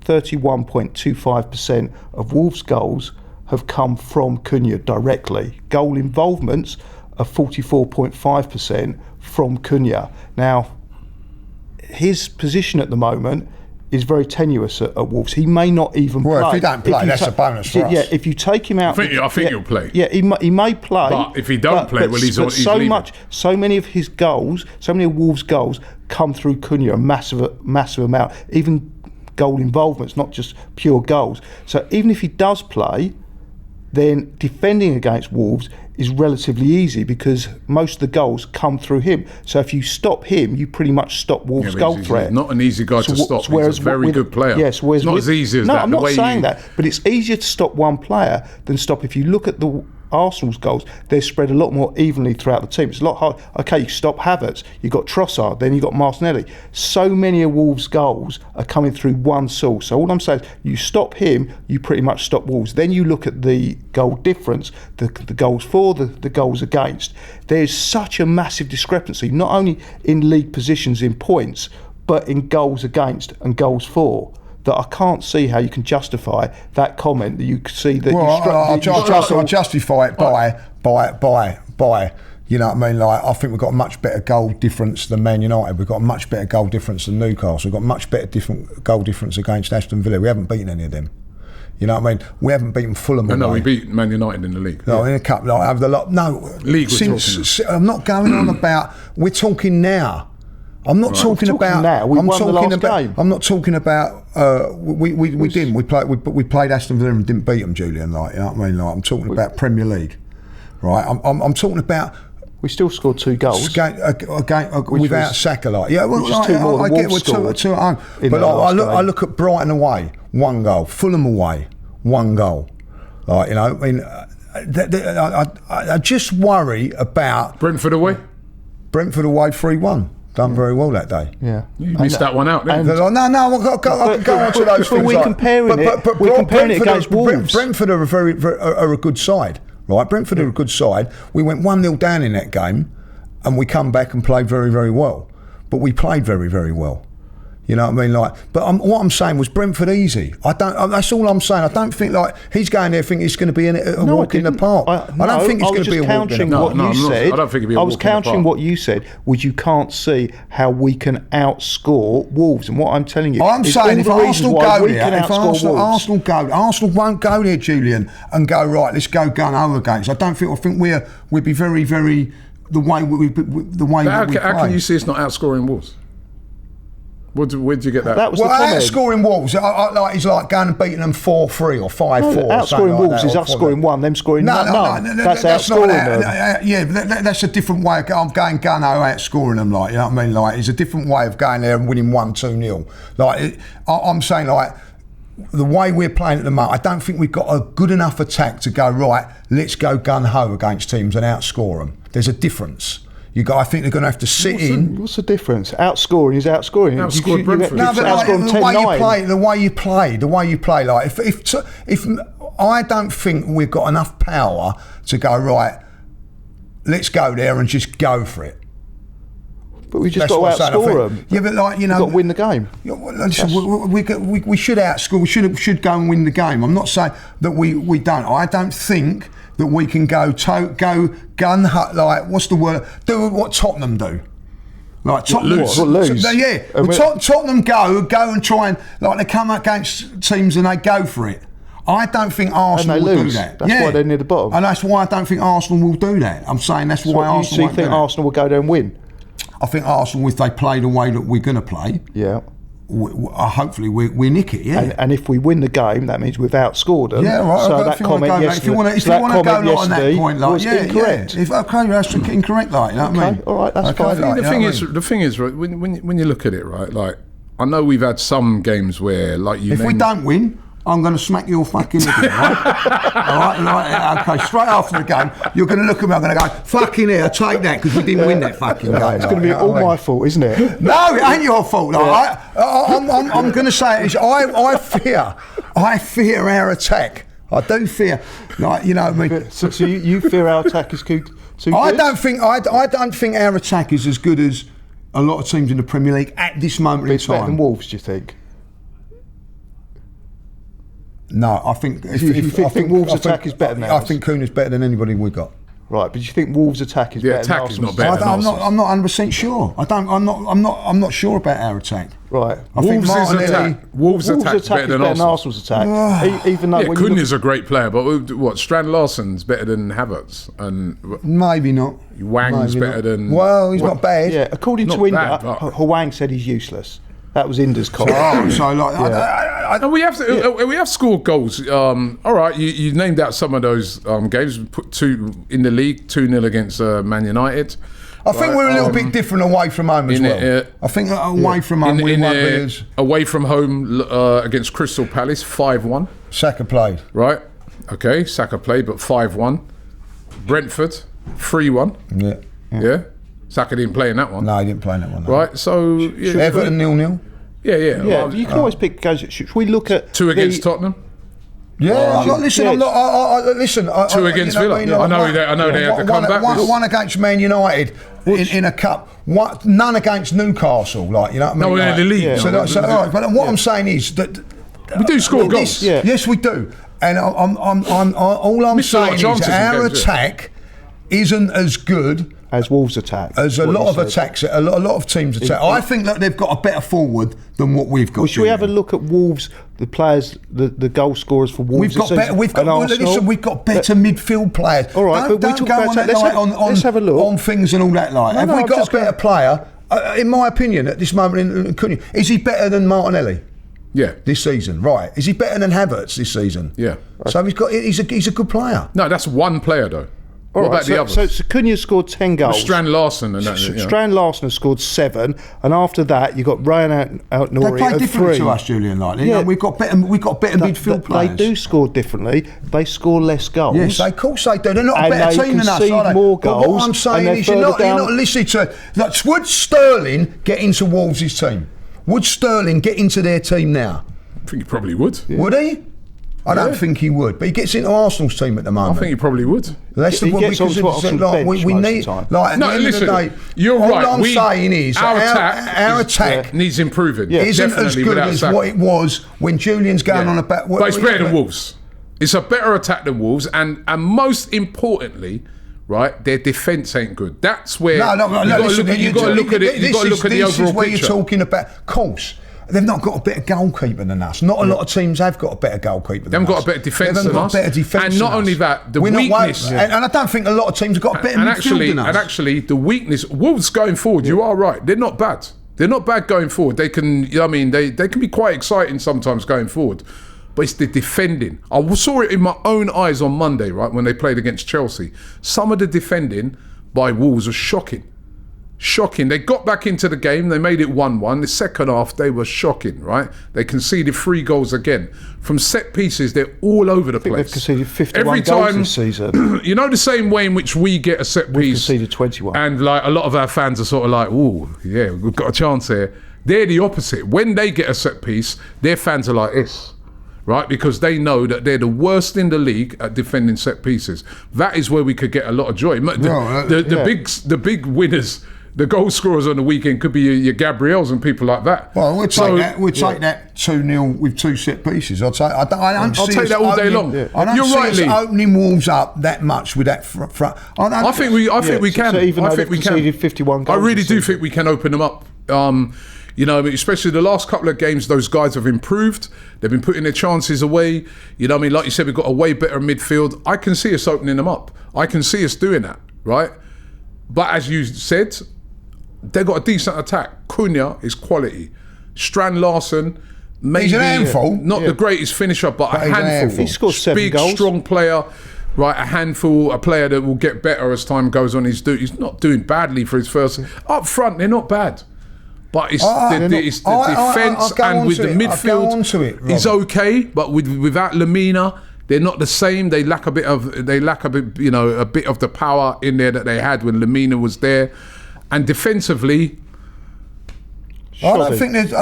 31.25% of Wolves' goals have come from Cunha directly. Goal involvements are 44.5% from Cunha. Now, his position at the moment is very tenuous at Wolves. He may not even play. Well, if he don't play, that's a bonus for us. Yeah, if you take him out... I think he'll play. Yeah, he may play. But if he don't play, well, he's leaving. So many of his goals, so many of Wolves' goals come through Cunha, a massive amount. Even goal involvements, not just pure goals. So even if he does play, then defending against Wolves is relatively easy because most of the goals come through him. So if you stop him, you pretty much stop Wolves' goal threat. Not an easy guy to stop. He's a very good player. Yes, it's not as easy as that. No, I'm not saying that, but it's easier to stop one player than stop. If you look at the Arsenal's goals, they're spread a lot more evenly throughout the team. It's a lot hard. Okay, you stop Havertz, you've got Trossard, then you've got Martinelli. So many of Wolves' goals are coming through one source. So all I'm saying is, you stop him, you pretty much stop Wolves. Then you look at the goal difference, the goals for, the goals against. There's such a massive discrepancy, not only in league positions in points, but in goals against and goals for, that I can't see how you can justify that comment that you see that I'll justify it by you know what I mean, like I think we've got a much better goal difference than Man United. We've got a much better goal difference than Newcastle. We've got much better goal difference against Aston Villa. We haven't beaten any of them. You know what I mean? We haven't beaten Fulham. No, we beat Man United in the league. No, in a cup. Like, over the lot. No, league. I'm not going on about. We're talking now. I'm not talking about. Now. We won the last game. I'm not talking about. We didn't. We played Aston Villa and didn't beat them, Julian. Like, you know what I mean? Like, I'm talking about Premier League, right? I'm talking about. We still scored 2 goals without Saka. Like, yeah, well, like, 2 more I get we're 2 at home, but I look at Brighton away, 1 goal. Fulham away, 1 goal. Like, you know, I mean, I just worry about Brentford away. Brentford away 3-1. Done very well that day. Yeah, you missed that one out. Didn't you? No, I can go on to those things. We're comparing it against Wolves. Brentford are are a good side, right? Brentford are a good side. We went 1-0 down in that game, and we come back and played very, very well. But we played very, very well. You know what I mean? Like, but what I'm saying was Brentford easy. That's all I'm saying. I don't think like he's going there thinking it's going to be a walk in the park. I don't think it's going to be a walk in the park. I don't think it'll be a walk in the park. I was countering what you said, was you can't see how we can outscore Wolves. And what I'm telling you, I'm saying if Arsenal go there, if Arsenal won't go there, Julian, and go right, let's go gun over against. I think we'd be very, very the way we play. How can you see us not outscoring Wolves? Where'd you get that? That was the comment. Outscoring Wolves, he's like going and beating them 4-3 or 5-4. Outscoring Wolves is outscoring 1, them scoring none. That's outscoring them. That's a different way of going gun-ho outscoring them. Like, you know what I mean? Like, it's a different way of going there and winning 1-2-0. Like, I'm saying, like, the way we're playing at the moment, I don't think we've got a good enough attack to go right. Let's go gun-ho against teams and outscore them. There's a difference. I think they're going to have to sit in. What's the difference? Outscoring is outscoring. Outscored Brentford. No, but like, the way you play. Like, if I don't think we've got enough power to go right, let's go there and just go for it. But we just got to outscore them. Yeah, but like, you know, we've got to win the game. Listen, we should outscore. We should go and win the game. I'm not saying that we don't. I don't think that we can go gun hut, like, what's the word? Do what Tottenham do. Like Tottenham lose. Tottenham go and try and, like, they come up against teams and they go for it. I don't think Arsenal will do that. That's why they're near the bottom. And that's why I don't think Arsenal will do that. I'm saying that's why Arsenal won't do that. You think Arsenal will go there and win? I think Arsenal, if they play the way that we're going to play, hopefully we nick it, yeah. And if we win the game, that means we've outscored them. Yeah, right. So that comment yesterday, if you want to go like on that point, like, was incorrect. That's incorrect, like, you know what I mean? All right, that's fine. Like, the thing is, right, when you look at it, right, like, I know we've had some games where, like, if we don't win, I'm going to smack your fucking head in, right? All right, okay, straight after the game, you're going to look at me, I'm going to go, fucking hell, take that, because we didn't win that fucking game. It's going to be all my fault, isn't it? No, it ain't your fault. Like, I'm going to say it is, I fear our attack. I do fear, like, you know what I mean? So you fear our attack is too good? I don't think our attack is as good as a lot of teams in the Premier League at this moment in time. Better than Wolves, do you think? No, I think You think Wolves' attack is better than I ours? think Kuhn is better than anybody we got. Right, but do you think Wolves' attack is The better attack than is Arsenal's? not better. I'm not 100% sure. I'm not sure about our attack. Right. I think Wolves' attack. Wolves' attack is better than Arsenal's attack. Even though Yeah, when you Kuhn look is a great player, but what? Strand Larsen's better than Havertz, and Maybe not. Wang's Maybe better not. than. Well, he's not bad. yeah, according Not to bad, Inda, but- Hwang said he's useless. That was Inda's comment. Oh, so like, And we have to. We have scored goals. All right, you named out some of those games. We put 2 in the league, 2-0 against Man United. I think we're a little bit different away from home as well. I think away from home we won't be as away from home against Crystal Palace, 5-1. Saka played. Right. Okay, Saka played, but 5-1. Brentford, 3-1. Yeah. Yeah. Saka didn't play in that one. No, he didn't play in that one. No. Right. So yeah, Everton 0-0. Yeah. Yeah, Well, you can always pick goals. Should we look at 2 against Tottenham. Yeah, listen. I'm not. Listen. 2 against Villa. I know they had to come back. One against Man United in a cup. None against Newcastle. Like you know what I mean. No, in the league. Yeah. So all right. But what I'm saying is that We do score goals. Yeah. Yes, we do. And all I'm Missed a lot of saying is chances in our games, yeah. attack isn't as good as Wolves' attack. as a what lot you of said. attacks. A lot of teams attack. I think that they've got a better forward than what we've got. Well, should we have a Julian. look at Wolves, the players, the goal scorers for Wolves? We've got this better. season We've got. and Well, Arsenal? listen, we've got better midfield players. All right, don't, but we don't talk go about on that. that Let's like have- let's have a look. on things and all that. Like, No, have no, we I'm got just a better player? In my opinion, at this moment, is he better than Martinelli Yeah. this season? Right? Is he better than Havertz this season? Yeah. So he's a good player. No, that's one player though. All What right, about the others? So Cunha scored 10 goals. Strand Larsen and that. Strand Larsen has scored 7, and after that you've got Ryan They Out-Nouri play at differently 3. to us, Julian. Like, you Yeah. know, we've got better midfield players. They do score differently. They score less goals. Yes, of course they do. They're not a And better they team than us, concede are they? more But goals, what I'm and saying they're is you're further not down. listening to... Like, would Sterling get into Wolves' team? Would Sterling get into their team now? I think he probably would. Would he? I don't think he would, but he gets into Arsenal's team at the I moment. think he probably would. That's He gets because onto it's Arsenal's like, bench we most of need, the time. like, at No, the end listen, of the day, you're all right. I'm saying is our our attack needs improving. Yeah. isn't as Definitely, good without as Saka. what it was when Julian's going on about. But it's better than Wolves. It's a better attack than Wolves, and most importantly, right, their defence ain't good. That's where you got to look at it. You got to look at the This overall is where picture. you're talking about. Of course, they've not got a better goalkeeper than us. Not a lot of teams have got a better goalkeeper than us. They haven't got a better defence They haven't than got us. a better defence And than not us. only that, the We're not weakness. and I don't think a lot of teams have got a better And midfield than us. actually, the weakness, Wolves going forward, you are right. They're not bad. They're not bad going forward. They can, you know what I mean, they can be quite exciting sometimes going forward. But it's the defending. I saw it in my own eyes on Monday, right, when they played against Chelsea. Some of the defending by Wolves was shocking. Shocking. They got back into the game. They made it 1-1. The second half, they were shocking, right? They conceded 3 goals again. From set pieces, they're all over the place. They've conceded 51 Every goals time, this season. you know the same way in which we get a set We've piece. conceded 21. And like a lot of our fans are sort of like, "Ooh, yeah, we've got a chance here." They're the opposite. When they get a set piece, their fans are like this, right? Because they know that they're the worst in the league at defending set pieces. That is where we could get a lot of joy. The big winners, the goal scorers on the weekend could be your Gabriels and people like that. Well, we'll take that. We'll take that 2-0 with 2 set pieces. I'll take that all day long. I don't You're see right, us Lee. opening Wolves up that much with that front. I think we can. So even I though think they've we can. conceded 51 goals I really this do season. think we can open them up. You know, especially the last couple of games, those guys have improved. They've been putting their chances away. You know what I mean? Like you said, we've got a way better midfield. I can see us opening them up. I can see us doing that, right? But as you said, they've got a decent attack. Cunha is quality. Strand Larsen, maybe He's an handful. not the greatest finisher, but a he's an handful. handful. He scored 7 Big, goals. strong player. Right, a handful, a player that will get better as time goes on. He's not doing badly for his first. Up front, they're not bad. But it's the defence and with the midfield is okay. But without Lamina, they're not the same. They lack a bit of the power in there that they had when Lamina was there. And defensively, I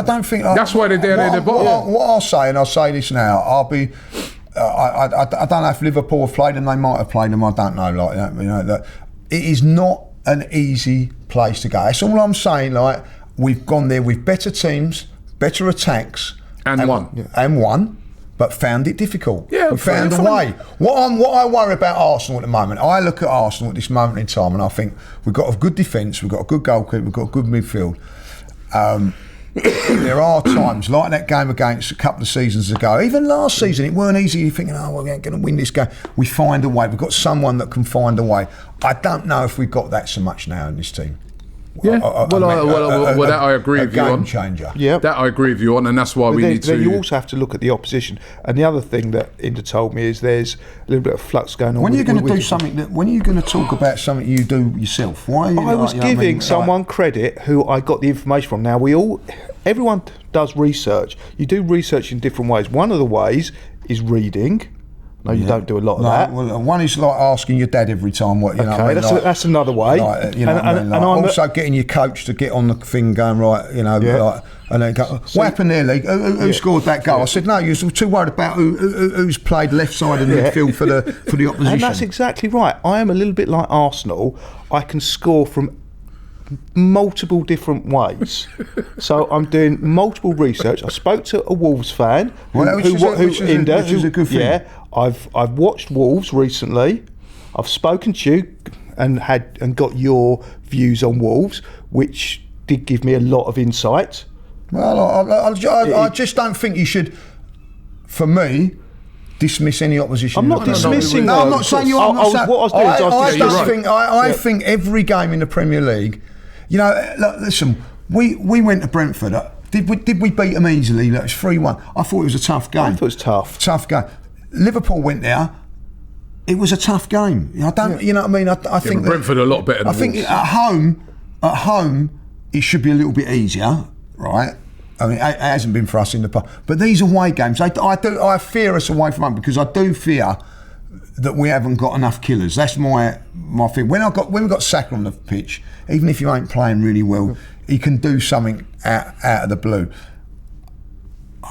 don't think. That's why they're down at the bottom. What I'll say, and I'll say this now, I'll be. I don't know if Liverpool have played them. They might have played them. I don't know. Like that, that it is not an easy place to go. That's all I'm saying. Like we've gone there with better teams, better attacks, and won. And won. but found it difficult. Yeah, we found a way. What I worry about Arsenal at the moment, I look at Arsenal at this moment in time and I think we've got a good defence, we've got a good goalkeeper, we've got a good midfield. There are times, like that game against a couple of seasons ago, even last season, it weren't easy. You're thinking, we ain't going to win this game. We find a way. We've got someone that can find a way. I don't know if we've got that so much now in this team. Yeah, that I agree with you on. Game changer. Yeah, that I agree with you on, and that's why we need to. You also have to look at the opposition. And the other thing that Inter told me is there's a little bit of flux going on. When are you going to do something? When are you going to talk about something you do yourself? Why? Are you I was giving someone credit who I got the information from. Now everyone does research. You do research in different ways. One of the ways is reading. No, you don't do a lot of that. Well, one is like asking your dad every time what you know. Okay, that's another way. Also getting your coach to get on the thing, going right. And then go, what happened there, Lee? Who scored that goal? I said no. You're too worried about who's played left side of the midfield for the opposition. And that's exactly right. I am a little bit like Arsenal. I can score from multiple different ways. So I'm doing multiple research. I spoke to a Wolves fan which is a good thing. Yeah, I've watched Wolves recently. I've spoken to you and got your views on Wolves, which did give me a lot of insight. Well, I just don't think you should, for me, dismiss any opposition. I'm not dismissing. No, I'm not saying you are. I think every game in the Premier League, look, listen, we went to Brentford. Did we beat them easily? It was 3-1. I thought it was a tough game. I thought it was tough. Tough game. Liverpool went there. It was a tough game. You know what I mean? I think Brentford are a lot better than Wolves. I think at home, it should be a little bit easier, right? I mean, it hasn't been for us in the past. But these away games, I fear us away from home because I do fear that we haven't got enough killers. That's my thing. When we got Saka on the pitch, even if you ain't playing really well, he can do something out of the blue.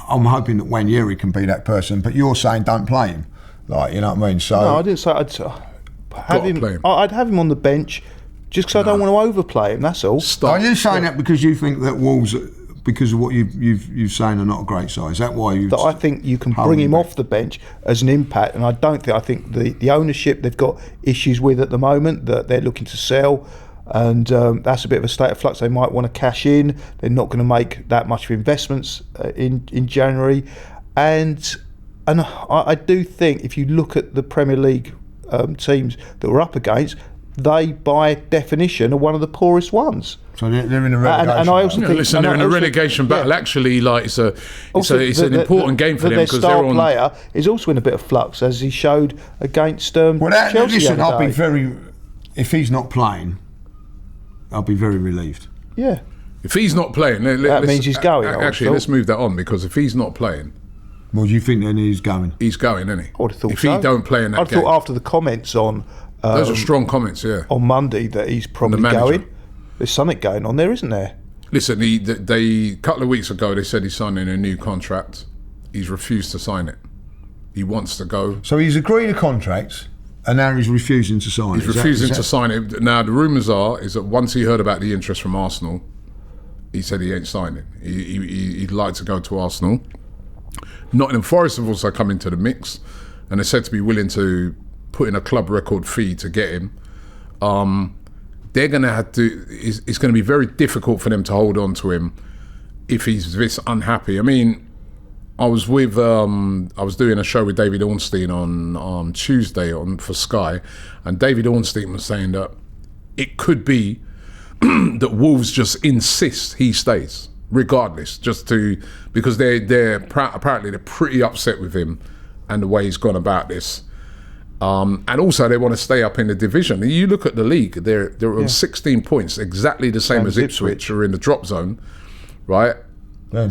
I'm hoping that Wanyeri can be that person, but you're saying don't play him, you know what I mean? So no, I didn't say I'd have him. I'd have him on the bench just because I don't want to overplay him. That's all. Are you saying that because you think that Wolves, because of what you've saying, are not a great side? Is that why you? That I think you can bring him off the bench as an impact, and I think the ownership they've got issues with at the moment that they're looking to sell. And that's a bit of a state of flux. They might want to cash in. They're not going to make that much of investments in January, and I do think if you look at the Premier League teams that we're up against, they by definition are one of the poorest ones. So they're in a relegation. And I also think, they're in a relegation battle. Actually, it's an important game for them because their star player is also in a bit of flux, as he showed against Chelsea. Listen, I'll be if he's not playing, I'll be very relieved. Yeah. If he's not playing, that means he's going. Actually, let's move that on because if he's not playing, well, do you think then he's going? He's going, isn't he? I would have thought if he don't play in that game. I thought after the comments on those are strong comments, yeah. On Monday that he's probably going. There's something going on there, isn't there? Listen, a couple of weeks ago they said he's signing a new contract. He's refused to sign it. He wants to go. So he's agreed a contract. And now he's refusing to sign it. He's refusing to sign it. Now, the rumours is that once he heard about the interest from Arsenal, he said he ain't signing. He'd like to go to Arsenal. Nottingham Forest have also come into the mix, and they're said to be willing to put in a club record fee to get him. They're going to have to... It's going to be very difficult for them to hold on to him if he's this unhappy. I mean... I was doing a show with David Ornstein on Tuesday for Sky, and David Ornstein was saying that it could be that Wolves just insist he stays, regardless, because apparently they're pretty upset with him and the way he's gone about this, and also they want to stay up in the division. You look at the league; they're on 16 points, exactly the same as Ipswich, are in the drop zone, right? Yeah,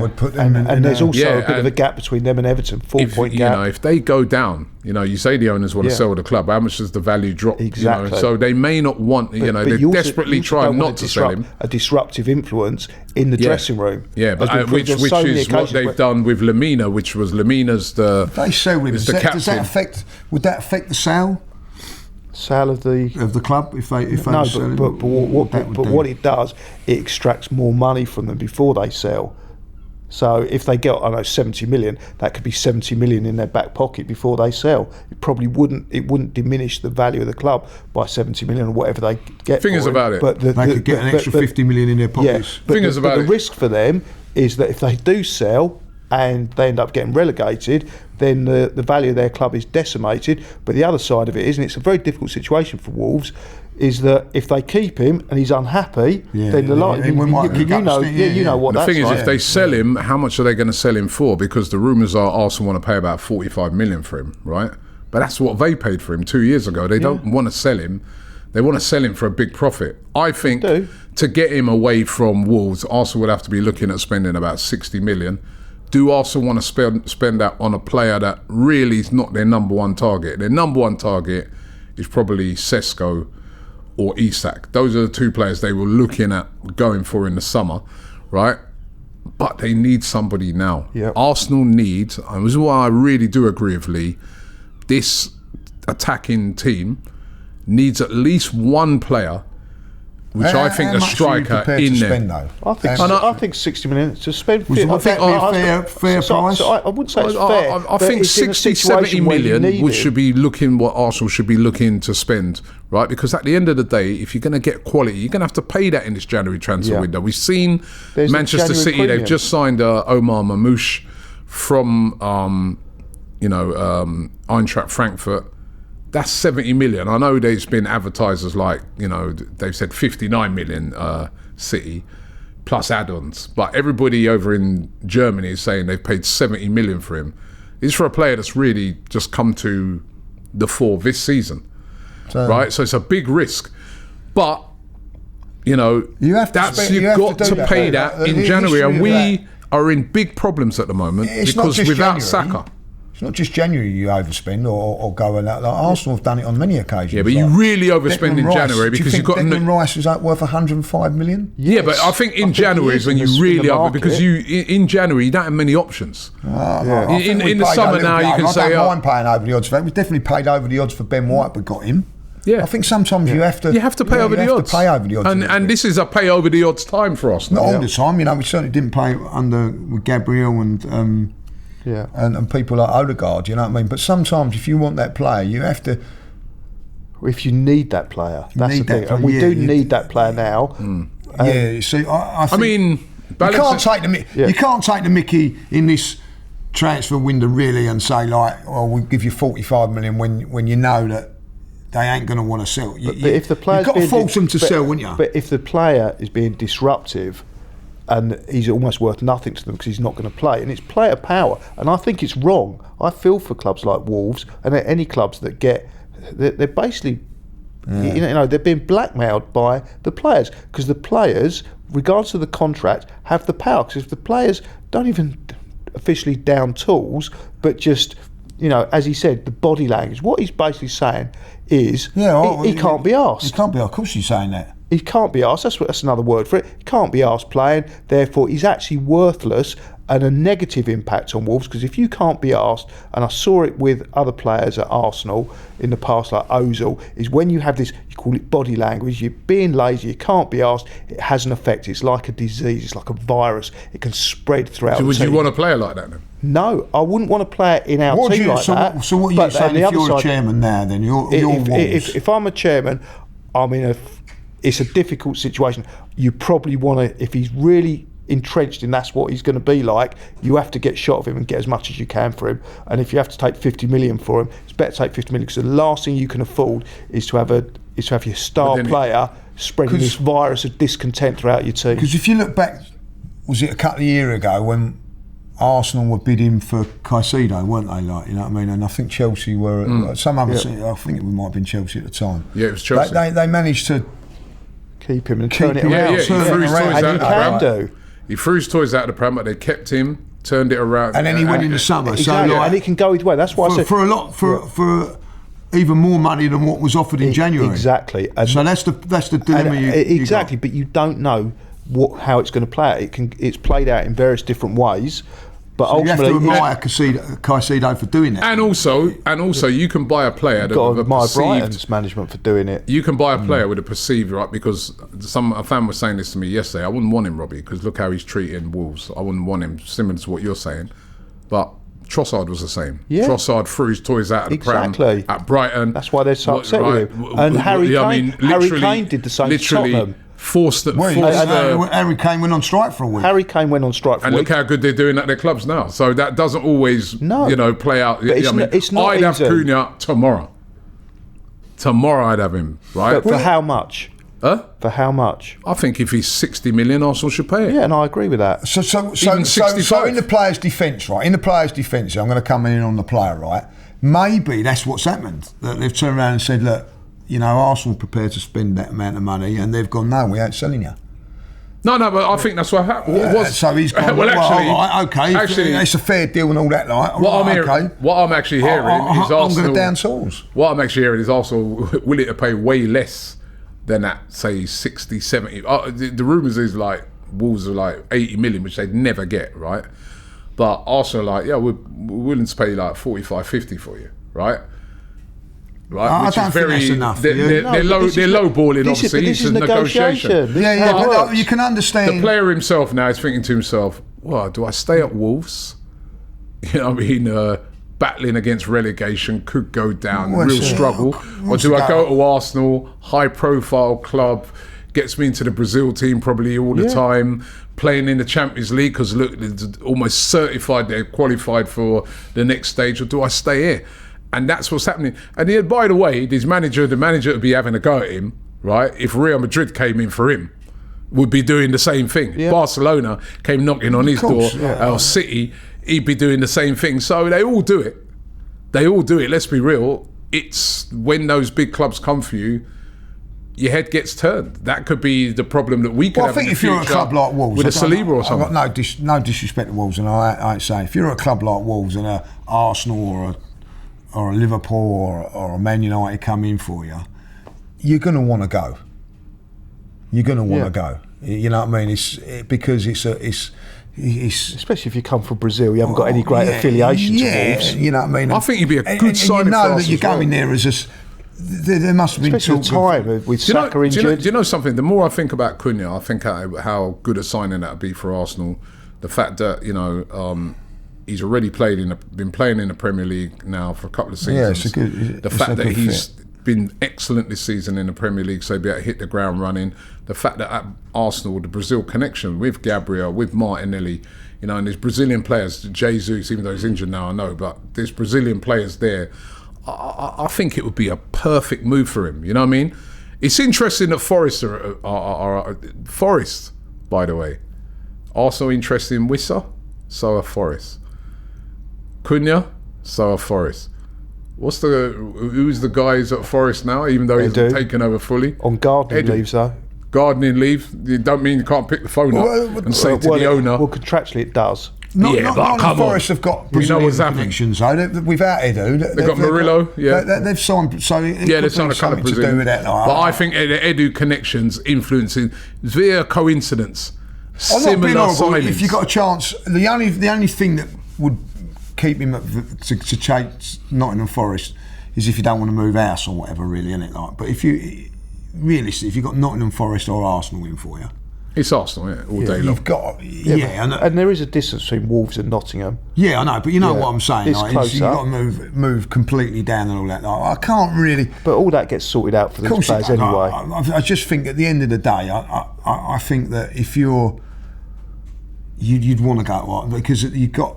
would put them and there's also a bit of a gap between them and Everton, 4-point gap. If they go down, you say the owners want to sell the club. How much does the value drop? Exactly. So they may not want. They're desperately trying not to sell him. A disruptive influence in the dressing room. Yeah, but which is what they've done with Lamina, which was Lamina's they sell him. The captain. Would that affect the sale? Sale of the club if they but what it does, it extracts more money from them before they sell. So if they get, 70 million, that could be 70 million in their back pocket before they sell. It probably wouldn't diminish the value of the club by 70 million or whatever they get. Fingers about it. But they could get an extra 50 million in their pockets. Yeah, but Fingers about the it. risk for them is that if they do sell and they end up getting relegated, then the value of their club is decimated. But the other side of it is, and it's a very difficult situation for Wolves, is that if they keep him and he's unhappy, then the you know what The that's thing is, like. if they sell him, how much are they going to sell him for? Because the rumours are Arsenal want to pay about 45 million for him, right? But that's what they paid for him 2 years ago. They don't want to sell him. They want to sell him for a big profit. I think to get him away from Wolves, Arsenal would have to be looking at spending about 60 million. Do Arsenal want to spend that on a player that really is not their number one target? Their number one target is probably Sesko or Isak. Those are the two players they were looking at going for in the summer, right? But they need somebody now. Yep. Arsenal needs, and this is why I really do agree with Lee, this attacking team needs at least one player, which I think a striker in there. I think 60 million to spend. Fair price. So I wouldn't say it's fair. I think 60, 70 million should be looking what Arsenal should be looking to spend, right? Because at the end of the day, if you're going to get quality, you're going to have to pay that in this January transfer window. We've seen Manchester City; premium. They've just signed Omar Mamouche from, Eintracht Frankfurt. That's 70 million. I know it's been advertised as they've said 59 million City plus add-ons, but everybody over in Germany is saying they've paid 70 million for him. It's for a player that's really just come to the fore this season, right? So it's a big risk, but you've got to pay that in January, and we are in big problems at the moment because without Saka. It's not just January you overspend or go and like Arsenal have done it on many occasions. Yeah, but you really overspend in January because you've got. Declan Rice was worth 105 million. Yeah, but I think in January is when you really over because in January you don't have many options. In the summer now you can say. I don't mind paying over the odds for that. We definitely paid over the odds for Ben White, but got him. Yeah, I think sometimes you have to. You have to pay over the odds. And this is a pay over the odds time for us. Not all the time, we certainly didn't pay with Gabriel and. And people like Odegaard, you know what I mean? But sometimes if you want that player, you have to... If you need that player, that's the thing. And we do need that player now. See, I think you can't take the mickey in this transfer window really and say we'll give you 45 million when you know that they ain't going to want to sell. But if the player's you've got to force them to sell, wouldn't you? But if the player is being disruptive and he's almost worth nothing to them because he's not going to play, and it's player power, and I think it's wrong. I feel for clubs like Wolves and any clubs that they're basically they're being blackmailed by the players, because the players, regardless of the contract, have the power. Because if the players don't even officially down tools, but just as he said, the body language, what he's basically saying is he can't be asked. He can't be asked. Of course he's saying that. He can't be asked. That's another word for it. He can't be asked playing. Therefore, he's actually worthless and a negative impact on Wolves. Because if you can't be asked, and I saw it with other players at Arsenal in the past, like Ozil, is when you have this, you call it body language, you're being lazy, you can't be asked, it has an effect. It's like a disease, it's like a virus. It can spread throughout. So would you want a player like that then? No, I wouldn't want to play it in our team like that. So what are you saying? If you're a chairman now, then you're Wolves. If I'm a chairman, it's a difficult situation. You probably want to, if he's really entrenched in that's what he's going to be like, you have to get shot of him and get as much as you can for him. And if you have to take 50 million for him, it's better to take 50 million, because the last thing you can afford is to have your star player spreading this virus of discontent throughout your team. Because if you look back, was it a couple of years ago when Arsenal were bidding for Caicedo, weren't they? You know what I mean? And I think Chelsea were some other. I think it might have been Chelsea at the time. Yeah, it was Chelsea. They managed to keep him and turn it around. He threw his toys out of the pram, but they kept him, turned it around, and then he went in the summer. Exactly. And it can go either way. That's why I said for even more money than what was offered in January. Exactly. And so that's the dilemma. But you don't know how it's going to play out. It's played out in various different ways. But So you have to ultimately, admire Caicedo for doing that. And also, you can buy a player that got with to a admire perceived. Brighton's management for doing it. You can buy a player with a perceived, right? Because a fan was saying this to me yesterday. I wouldn't want him, Robbie, because look how he's treating Wolves. I wouldn't want him, similar to what you're saying. But Trossard was the same. Yeah. Trossard threw his toys out of the Exactly. pram at Brighton. That's why they're so upset Right. with him. And Harry Kane did the same to Tottenham. Forced Harry Kane went on strike for a week. Harry Kane went on strike for a and week. look how good they're doing at their clubs now. So that doesn't always, play out. But it's not I'd have easy. Cunha tomorrow. Tomorrow I'd have him, right? But for how much? Huh? For how much? I think if he's 60 million, Arsenal should pay it. Yeah, and I agree with that. So Even 65. in the player's defence, right? In the player's defence, I'm going to come in on the player, right? Maybe that's what's happened. That they've turned around and said, look, Arsenal prepared to spend that amount of money, and they've gone, no, we ain't selling you. No, but I think that's what happened. So he's gone, actually, it's a fair deal and all that. Like, what I'm actually hearing is Arsenal. I'm going to down tools. What I'm actually hearing is Arsenal willing to pay way less than that, say 60, 70. The rumours is like Wolves are like 80 million, which they'd never get, right? But Arsenal are like, yeah, we're willing to pay like 45, 50 for you, right? Right, I don't think that's enough. They're lowballing, obviously. This is negotiation. But you can understand. The player himself now is thinking to himself, well, do I stay at Wolves? Battling against relegation, could go down, real struggle. Or do I go to Arsenal, high profile club, gets me into the Brazil team probably all the time, playing in the Champions League because look, it's almost certified they're qualified for the next stage, or do I stay here? And that's what's happening. And by the way, the manager would be having a go at him, right? If Real Madrid came in for him, would be doing the same thing. Yeah. Barcelona came knocking on his door, or City, he'd be doing the same thing. So they all do it. Let's be real. It's when those big clubs come for you, your head gets turned. That could be the problem that we could have. I think if you're a club like Wolves, with a Saliba or something. I've got no disrespect to Wolves, and I ain't saying if you're a club like Wolves and a Arsenal or a Liverpool or a Man United come in for you, you're going to want to go. You're going to want to go. You know what I mean? Because it's especially if you come from Brazil, you haven't got any great affiliation to Wolves. You know what I mean? I think you'd be a good signing for us. That you're going there as there must have been especially time with Saka injured. Do you know something? The more I think about Cunha, I think how good a signing that would be for Arsenal. The fact that he's already been playing in the Premier League now for a couple of seasons. The fact that he's been excellent this season in the Premier League, so he'll be able to hit the ground running. The fact that at Arsenal, the Brazil connection with Gabriel, with Martinelli, and there's Brazilian players, Jesus, even though he's injured now, I know, but there's Brazilian players there. I think it would be a perfect move for him. You know what I mean? It's interesting that Forest Forest, by the way, also interested in Wissa, so are Forest. Cunha, so are Forest. Who's the guys at Forest now, even though he's taken over fully? On gardening leave, though. Gardening leave? You don't mean you can't pick the phone up and say to the owner. Well, contractually it does. Not Forest have got Brazilian connections, though. Without Edu. They've got Murillo, They've signed, so they've signed a couple of Brazilian. To do with that, but I think the Edu connections influencing, via coincidence, similar signings. If you got a chance, the only thing that would keep him to chase Nottingham Forest is if you don't want to move house or whatever, really, isn't it? Like, but if you've got Nottingham Forest or Arsenal in for you, it's Arsenal, all day long. You've got, and there is a distance between Wolves and Nottingham. Yeah, I know, but you know what I'm saying. It's closer. You've got to move completely down and all that. Like, I can't really. But all that gets sorted out for the players anyway. I just think at the end of the day, I think that if you'd want to go because you've got.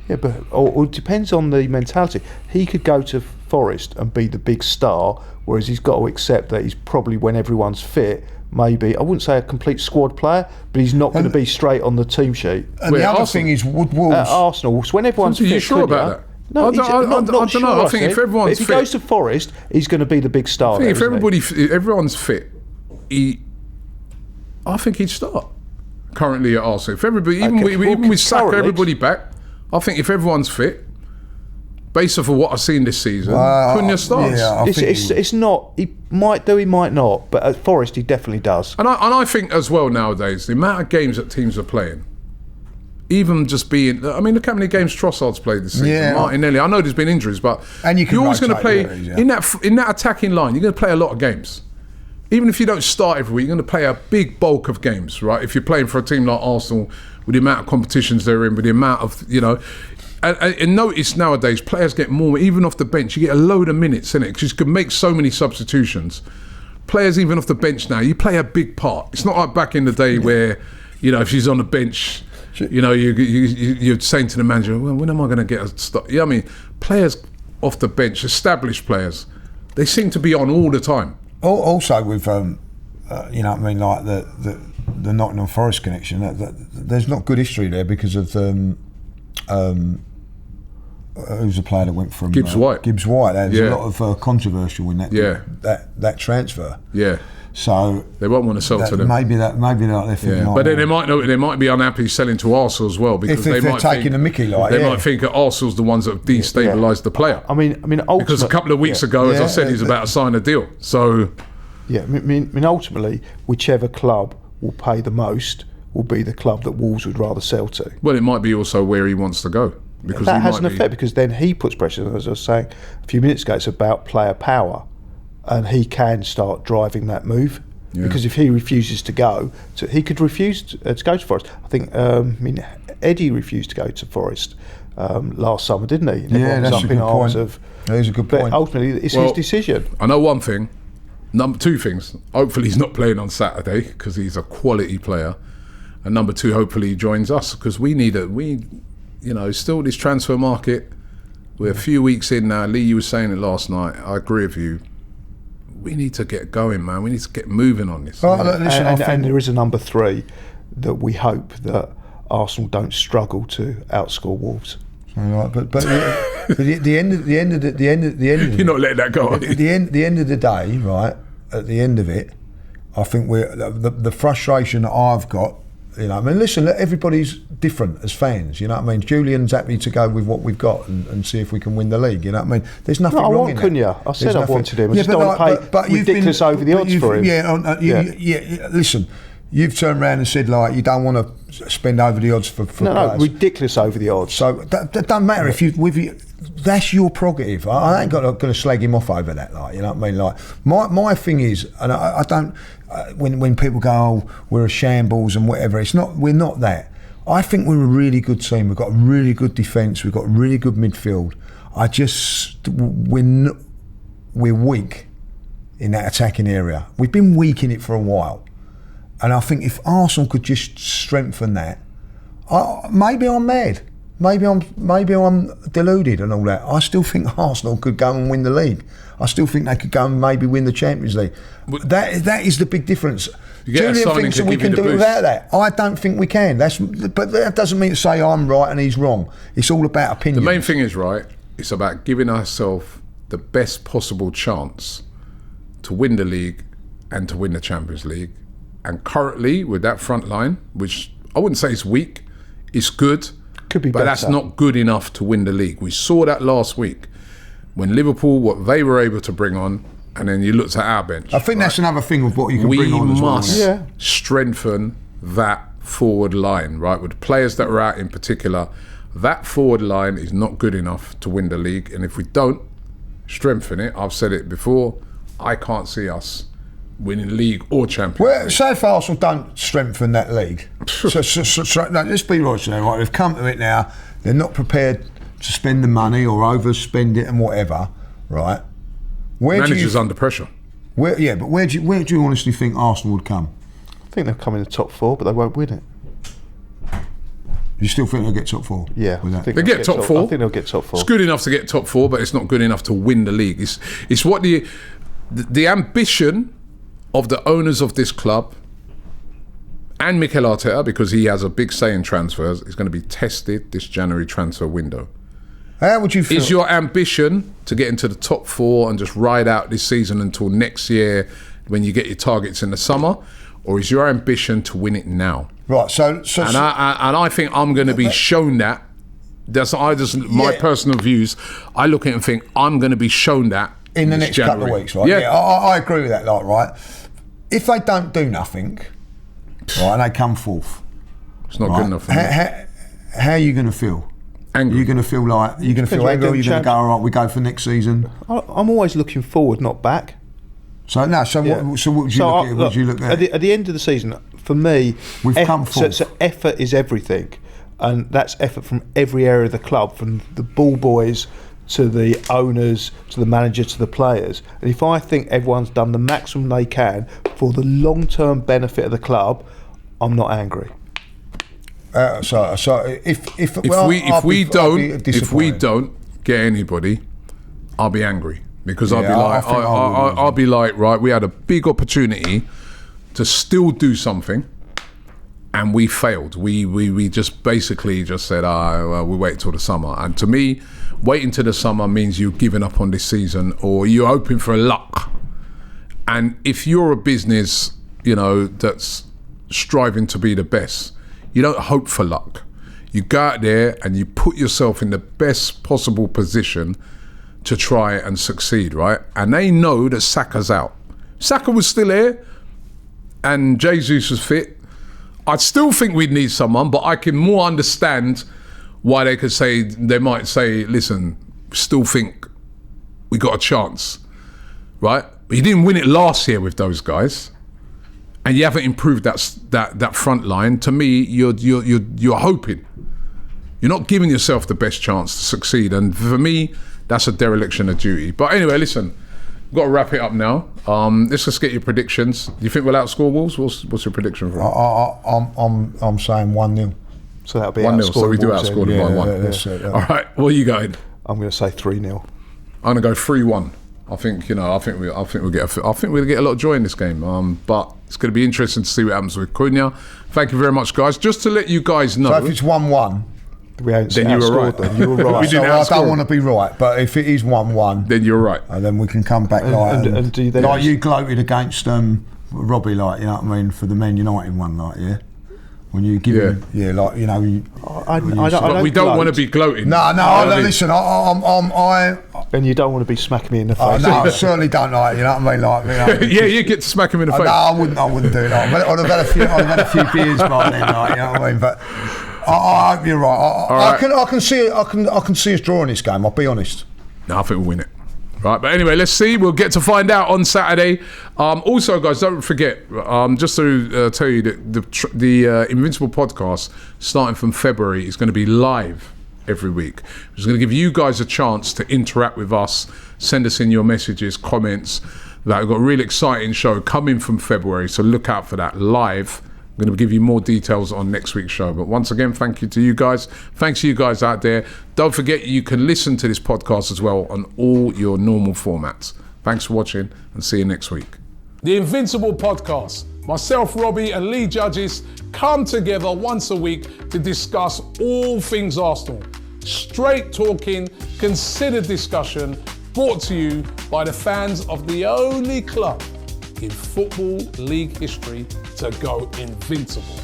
Yeah, but it depends on the mentality. He could go to Forest and be the big star, whereas he's got to accept that he's probably, when everyone's fit, maybe, I wouldn't say a complete squad player, but he's not going to be straight on the team sheet. And the other thing is, would Wolves... At Arsenal, so when everyone's fit... Are you sure about that? No, I don't know. I think if everyone's fit... If he goes to Forest, he's going to be the big star. I think if everyone's fit, I think he'd start currently at Arsenal. If everybody, even with Saka, everybody back, I think if everyone's fit, based off of what I've seen this season, Cunha starts. Yeah, it's not. He might do, he might not. But at Forest, he definitely does. And I think as well nowadays, the amount of games that teams are playing, even just being, I mean, look how many games Trossard's played this season. Yeah. Martinelli. I know there's been injuries, but And you can you're always going to rotate play areas, in that attacking line. You're going to play a lot of games. Even if you don't start every week, you're going to play a big bulk of games, right? If you're playing for a team like Arsenal, with the amount of competitions they're in, with the amount of, and notice nowadays players get more, even off the bench. You get a load of minutes in it because you can make so many substitutions. Players even off the bench now, you play a big part. It's not like back in the day where, if she's on the bench, you're saying to the manager, well, when am I going to get a start? I mean, players off the bench, established players, they seem to be on all the time. Also with, like the Nottingham Forest connection, there's not good history there because of who's the player that went from Gibbs White. Gibbs White. There's a lot of controversial in that transfer. Yeah. So they won't want to sell to them. Maybe they're thinking. But then they might be unhappy selling to Arsenal as well because if they're taking the mickey, might think that Arsenal's the ones that have destabilised the player. I mean, because a couple of weeks ago, as I said, he's about to sign a deal. So I mean, ultimately, whichever club will pay the most will be the club that Wolves would rather sell to. Well, it might be also where he wants to go. Because that has an effect because then he puts pressure. As I was saying a few minutes ago, it's about player power, and he can start driving that move. Yeah. Because if he refuses to go, he could refuse to go to Forest. I think, Eddie refused to go to Forest last summer, didn't he? And that's a good point. That is a good point. But ultimately, it's his decision. I know one thing. Two things. Hopefully, he's not playing on Saturday because he's a quality player, and number two, hopefully, he joins us because we need still this transfer market. We're a few weeks in now. Lee, you were saying it last night. I agree with you. We need to get going, man. We need to get moving on this. And there is a number three that we hope that Arsenal don't struggle to outscore Wolves. Right, but the end of you're not letting that go. At the end of the day, right? At the end of it, I think the frustration that I've got. Listen, everybody's different as fans. Julian's happy to go with what we've got and see if we can win the league. There's nothing wrong in that. Cunha. I said I wanted him. I just don't want to pay ridiculous over the odds for him. Listen, you've turned around and said you don't want to spend over the odds for players. Ridiculous over the odds. So that doesn't matter if you that's your prerogative. I ain't going to slag him off over that. My thing is, and I don't. When people go, oh, we're a shambles and whatever, it's not. We're not that. I think we're a really good team. We've got a really good defence. We've got a really good midfield. We're weak in that attacking area. We've been weak in it for a while, and I think if Arsenal could just strengthen that, maybe I'm mad. Maybe I'm deluded and all that. I still think Arsenal could go and win the league. I still think they could go and maybe win the Champions League. That is the big difference. Julian thinks that we can do it without that. I don't think we can. But that doesn't mean to say I'm right and he's wrong. It's all about opinion. The main thing is, right, it's about giving ourselves the best possible chance to win the league and to win the Champions League. And currently, with that front line, which I wouldn't say is weak, it's good. Could be but that's not good enough to win the league. We saw that last week when Liverpool, what they were able to bring on, and then you looked at our bench. I think that's another thing with what you can bring on as well. We must strengthen that forward line, right? With the players that are out in particular, that forward line is not good enough to win the league. And if we don't strengthen it, I've said it before, I can't see us winning league or Champions League. Say if Arsenal don't strengthen that league. Let's be honest now, right? They've come to it now. They're not prepared to spend the money or overspend it and whatever, right? Manager's under pressure. But where do you honestly think Arsenal would come? I think they'll come in the top four, but they won't win it. You still think they'll get top four? Yeah, they get top four. I think they'll get top four. It's good enough to get top four, but it's not good enough to win the league. It's what the ambition of the owners of this club and Mikel Arteta, because he has a big say in transfers, is going to be tested this January transfer window. How would you feel? Is your ambition to get into the top four and just ride out this season until next year when you get your targets in the summer, or is your ambition to win it now? Right. So I think I'm going to be shown that. That's my personal views. I look at it and think I'm going to be shown that in the next couple of weeks, right? Yeah, I agree with that. Right. If they don't do nothing, right, and they come fourth, it's not good enough for me. how are you going to feel? Angry. You're going to feel like you're going to feel angry. Or you're going to go, all right, we go for next season. I'm always looking forward, not back. So no. So Yeah. what? So what would you look at? What would you look at? At the end of the season, for me, We've come forth. So effort is everything, and that's effort from every area of the club, from the ball boys to the owners, to the manager, to the players. And if I think everyone's done the maximum they can for the long-term benefit of the club, I'm not angry. So if we don't get anybody, I'll be angry because I'll be like, right, we had a big opportunity to still do something, and we failed. We just basically just said, we wait till the summer. And to me, waiting till the summer means you've given up on this season or you're hoping for luck. And if you're a business, that's striving to be the best, you don't hope for luck. You go out there and you put yourself in the best possible position to try and succeed, right? And they know that Saka's out. Saka was still here and Jesus was fit. I still think we'd need someone, but I can more understand why they might say, listen, still think we got a chance, right? But you didn't win it last year with those guys. And you haven't improved that front line. To me, you're hoping. You're not giving yourself the best chance to succeed. And for me, that's a dereliction of duty. But anyway, listen, we've got to wrap it up now. Let's just get your predictions. Do you think we'll outscore Wolves? What's your prediction for it? I'm saying 1-0. So that'll be 1-0. So we do outscore them by 1. Yeah. All right, what are you going? I'm going to say 3-0. I'm going to go 3-1. I think we'll get a lot of joy in this game. But it's going to be interesting to see what happens with Cunha. Thank you very much, guys. Just to let you guys know. So if it's 1-1, then you were right. You were right. I don't want to be right, but if it is 1-1, then you're right. Then we can come back and do you then like you gloated against Robbie, like, you know what I mean, for the Man United one, like, yeah. When you give him, we don't want to be gloating. No, listen, I and you don't want to be smacking me in the face. No, I certainly don't, like, you know what I mean, like, yeah, you get to smack him in the face. No, I wouldn't do that. I'd have had a few beers by then, like, you know what I mean. But I hope you're right. I can see us drawing this game. I'll be honest. No, I think we'll win it. Right, but anyway, let's see. We'll get to find out on Saturday. Also, guys, don't forget, just to tell you that the Invincible podcast, starting from February, is going to be live every week. It's going to give you guys a chance to interact with us, send us in your messages, comments. We've got a really exciting show coming from February, so look out for that live. I'm going to give you more details on next week's show. But once again, thank you to you guys. Thanks to you guys out there. Don't forget, you can listen to this podcast as well on all your normal formats. Thanks for watching and see you next week. The Invincible podcast. Myself, Robbie and Lee Judges come together once a week to discuss all things Arsenal. Straight talking, considered discussion, brought to you by the fans of the only club in Football League history to go invincible.